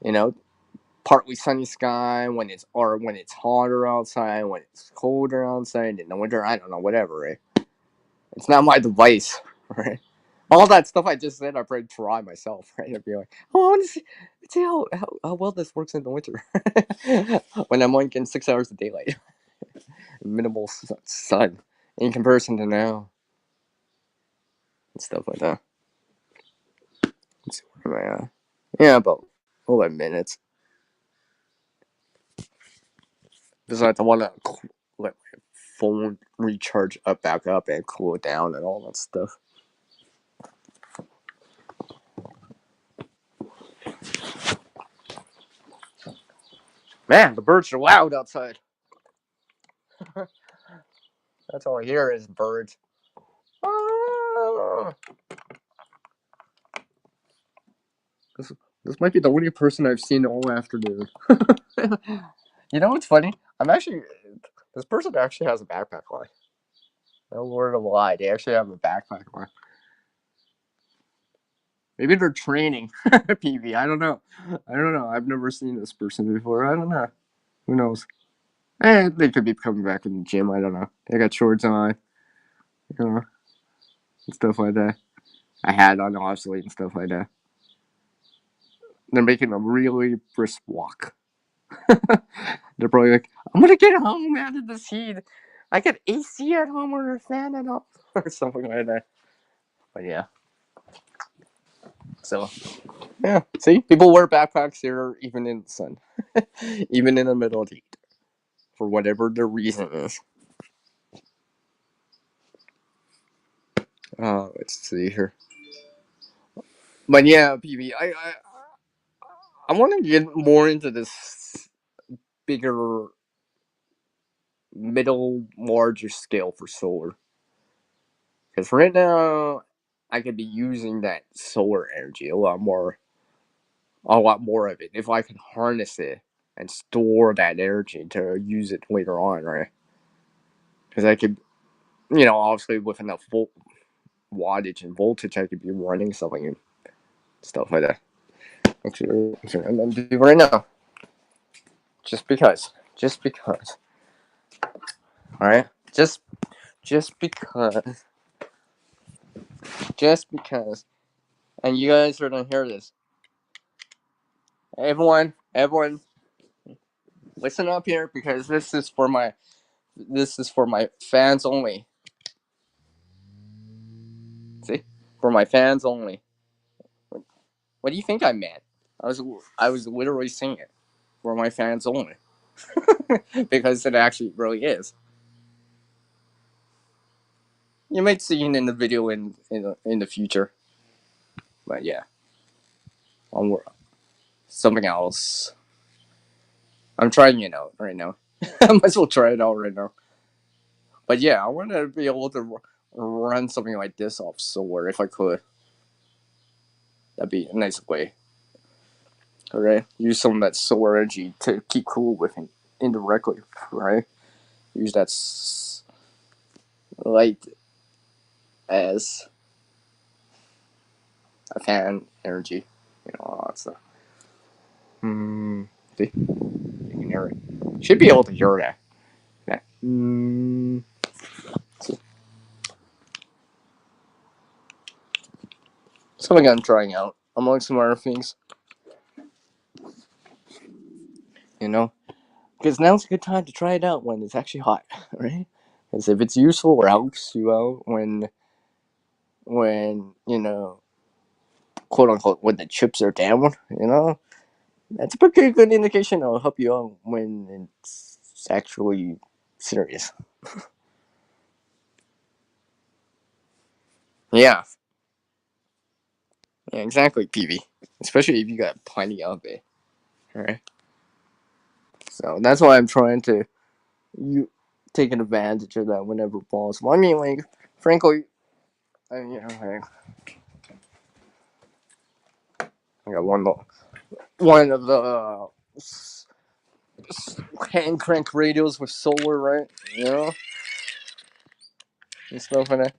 You know, partly sunny sky when it's hotter outside, when it's colder outside in the winter. I don't know, whatever, right? It's not my device, right? All that stuff I just said, I probably try myself, right? I'd be like, oh, I want to see how well this works in the winter when I'm only getting 6 hours of daylight, minimal sun in comparison to now and stuff like that. Let's see, where am I at? Yeah, about 11 minutes. Besides, I want to let my phone recharge up, back up, and cool it down and all that stuff. Man, the birds are loud outside. That's all I hear is birds. Ah. This, this might be the only person I've seen all afternoon. You know what's funny? This person actually has a backpack on. No word of a lie. They actually have a backpack on. Maybe they're training PV. I don't know. I don't know. I've never seen this person before. I don't know. Who knows? They could be coming back in the gym. I don't know. They got shorts on, you know, and stuff like that. A hat on, obviously, and stuff like that. They're making a really brisk walk. They're probably like, I'm gonna get home out of this heat. I got AC at home or a fan at home or something like that. But yeah. So yeah. See, people wear backpacks here even in the sun, even in the middle of the heat, for whatever their reason is. Let's see here. But yeah, PB, I want to get more into this bigger, middle, larger scale for solar. Because right now, I could be using that solar energy a lot more of it if I can harness it and store that energy to use it later on, right? Because I could, obviously with enough wattage and voltage, I could be running something and stuff like that. Actually, I'm gonna do right now, just because, all right, just because, just because, and you guys are gonna hear this. Everyone, listen up here because this is for my fans only. See, for my fans only. What do you think I meant? I was literally saying it for my fans only because it actually really is. You might see it in the video in the future, but yeah, on something else. I'm trying it out right now. I might as well try it out right now. But yeah, I want to be able to run something like this off solar if I could. That'd be a nice way. Alright, use some of that solar energy to keep cool with it indirectly, right? Use that light as a fan energy, all that stuff. See, you can hear it. You should be able to hear that. See, something I'm trying out among some other things, because now's a good time to try it out when it's actually hot, right? Because if it's useful or helps you out when quote unquote when the chips are down, that's a pretty good indication it'll help you out when it's actually serious. Yeah, yeah, exactly, PV. Especially if you got plenty of it, right? So that's why I'm trying to you taking advantage of that whenever possible. I mean, like, frankly, I got one of the hand crank radios with solar, right? And stuff like that.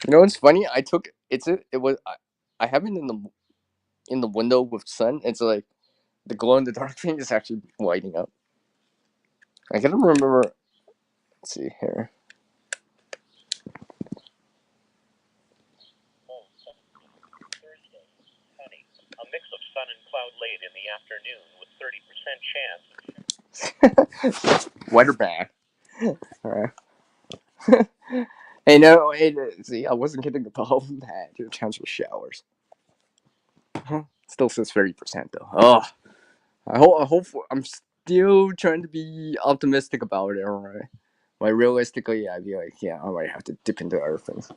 It's funny. I took it was I have it in the window with sun. It's like the glow in the dark thing is actually lighting up. I gotta remember. Let's see here. Weather bad. Alright. Hey, no, hey, see, I wasn't kidding about that. Your chance for showers. Still says 30% though. Oh, I hope. I'm still trying to be optimistic about it. Alright. Like realistically, I'd be like, yeah, I might have to dip into other things.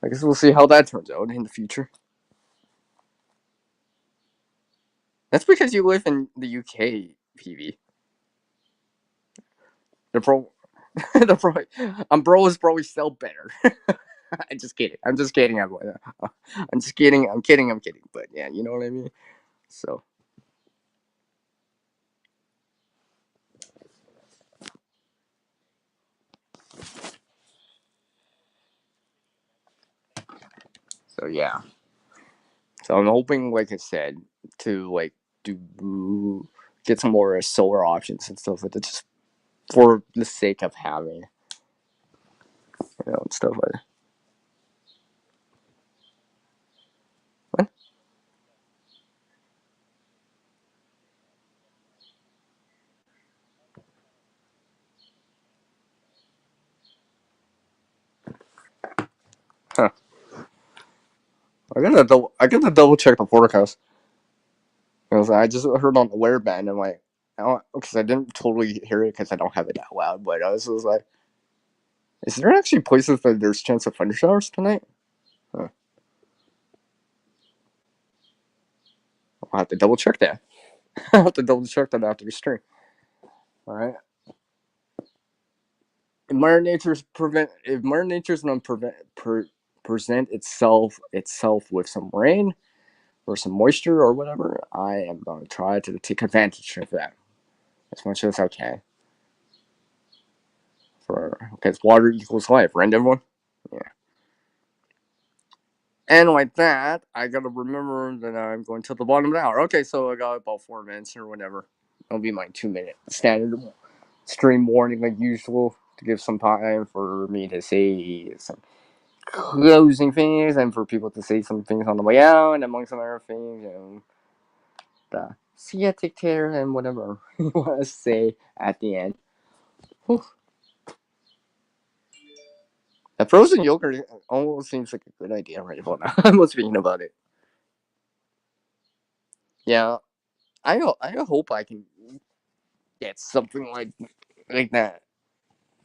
I guess we'll see how that turns out in the future. That's because you live in the UK, PV. The pro, the pro, umbrellas probably sell better. I'm just kidding. I'm just kidding. I'm just kidding. I'm kidding. I'm kidding. But yeah, you know what I mean. So yeah. So I'm hoping, like I said, to like do get some more solar options and stuff like that, just for the sake of having, and stuff like that. What? Huh. I gotta double check the forecast. Because I just heard on the wear band and like, because I didn't totally hear it because I don't have it that loud. But I was just like, is there actually places that there's chance of thunder showers tonight? Huh. I'll have to double check that. I'll have to double check that after the stream. All right. If Mother Nature's not present itself with some rain, or some moisture or whatever, I am going to try to take advantage of that as much as I can. For because water equals life, right, everyone? Yeah. And like that, I gotta remember that I'm going to the bottom of the hour. Okay, so I got about 4 minutes or whatever. It'll be my 2 minute standard stream warning, like usual, to give some time for me to say some closing things and for people to say some things on the way out, and among some other things, see ya, take care, and whatever you want to say at the end. Whew. The frozen yogurt almost seems like a good idea right about now. I'm thinking about it. Yeah, I hope I can get something like that.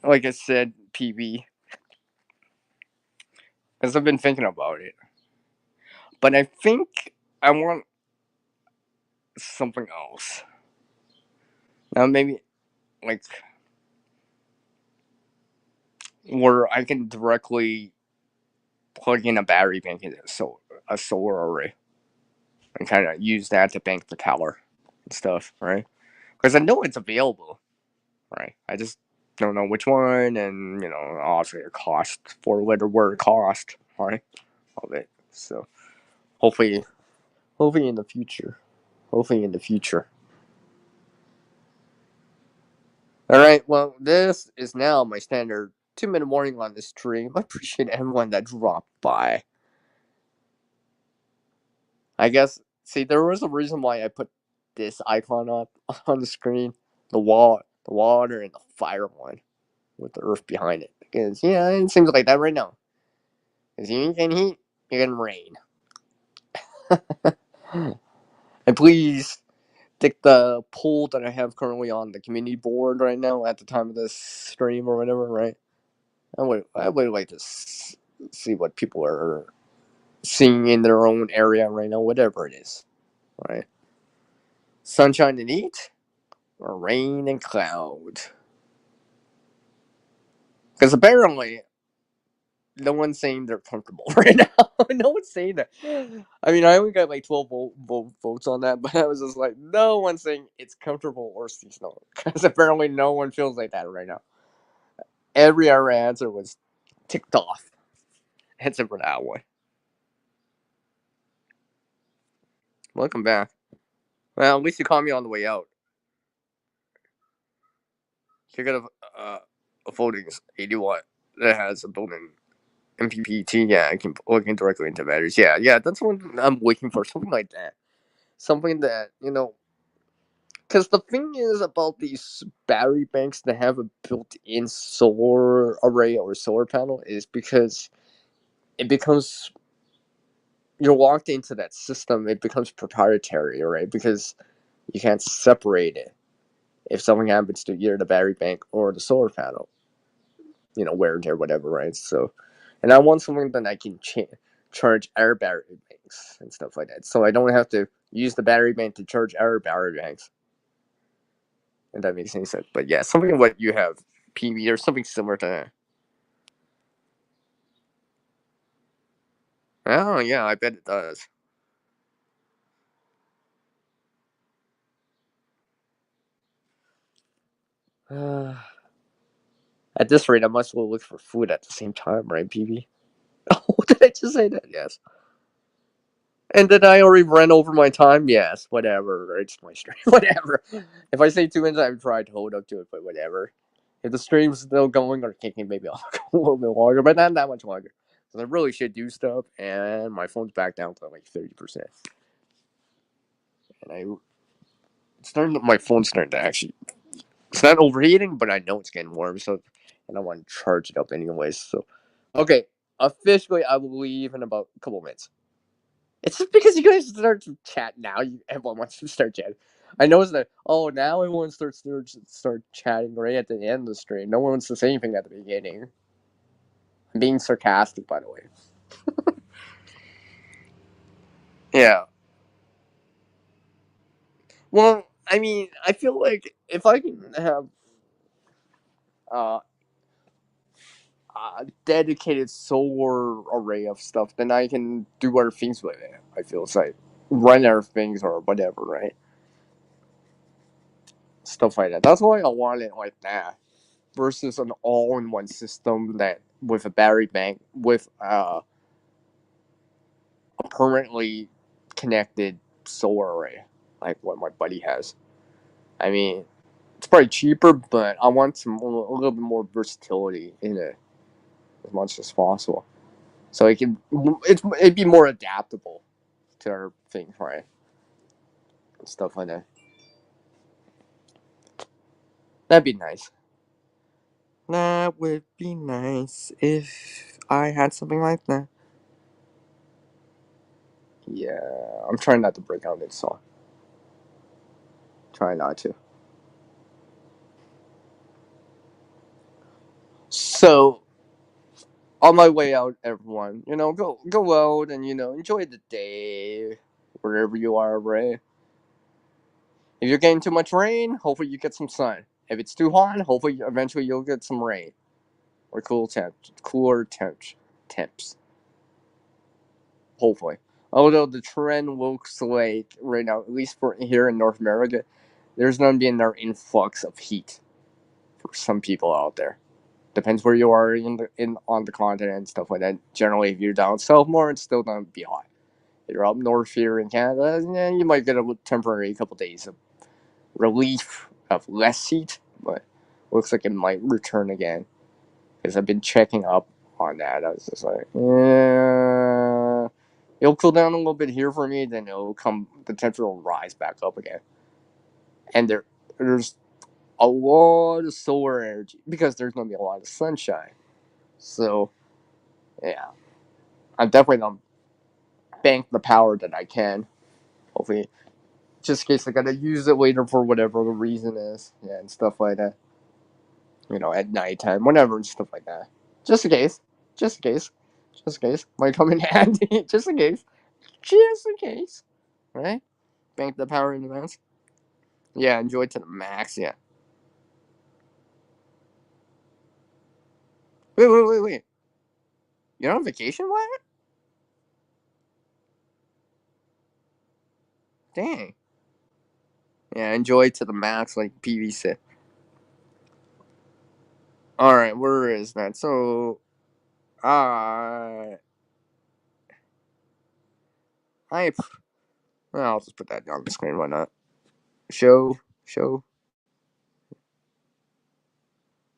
Like I said, PB, because I've been thinking about it. But I think I want something else. Now maybe like where I can directly plug in a battery bank into a solar array and kind of use that to bank the tower and stuff, right? Because I know it's available, right? I just don't know which one, and obviously a cost for whatever it cost, right? Of it. So hopefully, hopefully in the future, hopefully in the future. All right. Well, this is now my standard 2 minute warning on this stream. I appreciate everyone that dropped by. I guess. See, there was a reason why I put this icon up on the screen. The water, and the fire one with the earth behind it. Because it seems like that right now. Because you can heat, you can rain. And please take the poll that I have currently on the community board right now at the time of this stream or whatever. Right. I would like to see what people are seeing in their own area right now, whatever it is. Right. Sunshine and heat, or rain and cloud. Because apparently, no one's saying they're comfortable right now. No one's saying that. I mean, I only got like 12 votes on that, but I was just like, no one's saying it's comfortable or seasonal. Because apparently, no one feels like that right now. Every other answer was ticked off, except for that one. Welcome back. Well, at least you caught me on the way out. You got a folding 80 watt that has a built-in MPPT. Yeah, I can plug in directly into batteries. Yeah, that's what I'm waiting for. Something like that. Something that because the thing is about these battery banks that have a built-in solar array or solar panel is because it becomes you're locked into that system. It becomes proprietary, right? Because you can't separate it if something happens to either the battery bank or the solar panel. Wear and tear, whatever, right? So, and I want something that I can charge our battery banks and stuff like that. So I don't have to use the battery bank to charge our battery banks. If that makes any sense. But yeah, something what you have, PV, or something similar to that. Oh, yeah, I bet it does. At this rate, I must well look for food at the same time, right, PV? Oh, did I just say that? Yes. And did I already run over my time? Yes, whatever. It's my stream. Whatever. If I say 2 minutes, I've tried to hold up to it, but whatever. If the stream's still going or kicking, maybe I'll go a little bit longer, but not that much longer. So I really should do stuff, and my phone's back down to like 30%. And my phone's starting to actually, it's not overheating, but I know it's getting warm, so, and I want to charge it up anyways, so. Okay, officially, I will leave in about a couple minutes. It's just because you guys start to chat now. Everyone wants to start chatting. I noticed that. Oh, now everyone start chatting right at the end of the stream. No one wants to say anything at the beginning. I'm being sarcastic, by the way. Yeah. Well, I mean, I feel like if I can have uh, a dedicated solar array of stuff, then I can do other things with it. I feel like. run out of things or whatever, right? Stuff like that. That's why I want it like that versus an all-in-one system that with a battery bank with a permanently connected solar array, like what my buddy has. I mean, it's probably cheaper, but I want a little bit more versatility in it as much as possible, so it'd be more adaptable to our things, right? And stuff like that. That'd be nice. That would be nice if I had something like that. Yeah, I'm trying not to break out this song. Try not to. So, on my way out, everyone, go out and enjoy the day wherever you are, right? If you're getting too much rain, hopefully you get some sun. If it's too hot, hopefully eventually you'll get some rain or cooler temps. Hopefully. Although the trend looks like right now, at least for here in North America, there's going to be another influx of heat for some people out there. Depends where you are in on the continent and stuff like that. Generally, if you're down south more, it's still going to be hot. If you're up north here in Canada, you might get a temporary couple days of relief of less heat, but looks like it might return again. Because I've been checking up on that. I was just like, yeah, it'll cool down a little bit here for me, then the temperature will rise back up again. And there's a lot of solar energy because there's going to be a lot of sunshine. So, yeah, I'm definitely going to bank the power that I can. Hopefully, just in case I got to use it later for whatever the reason is. Yeah, and stuff like that. At nighttime, whatever, and stuff like that. Just in case. Just in case. Just in case. Might come in handy. Just in case. Just in case. Right? Bank the power in advance. Yeah, enjoy it to the max, yeah. Wait. You're on vacation, what? Dang. Yeah, enjoy it to the max, like PV said. Alright, where is that? So, I. Well, I'll just put that on the screen, why not? Show.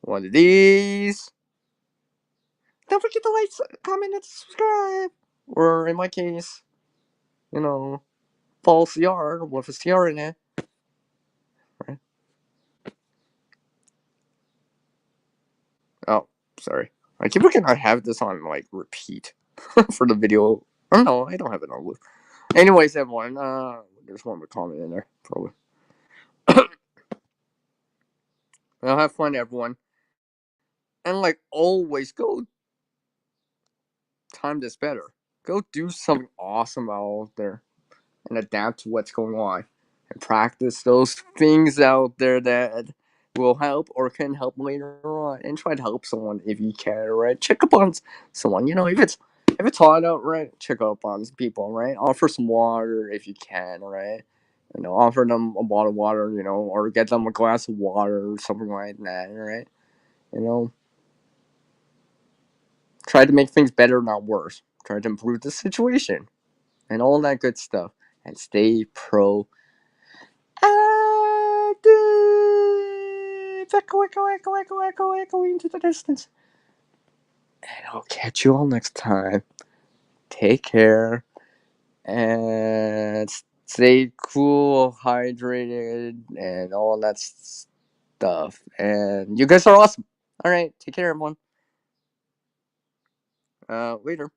One of these. Don't forget to like, comment, and subscribe. Or in my case, you know, fall CR with a CR in it. Right? Oh, sorry. I keep looking. I have this on like repeat for the video. Oh no, I don't have it on loop. Anyways, everyone, there's one more comment in there, probably. I'll have fun, everyone. And like always, go time this better. Go do something awesome out there and adapt to what's going on and practice those things out there that will help or can help later on, and try to help someone if you can, right? Check up on someone, if it's hot out, right? Check up on people, right? Offer some water if you can, right? Offer them a bottle of water, or get them a glass of water or something like that, right? you know Try to make things better, not worse. Try to improve the situation and all that good stuff, and stay pro active. Echo into the distance. And I'll catch you all next time. Take care and stay cool, hydrated, and all that stuff. And you guys are awesome. All right, take care, everyone. Later.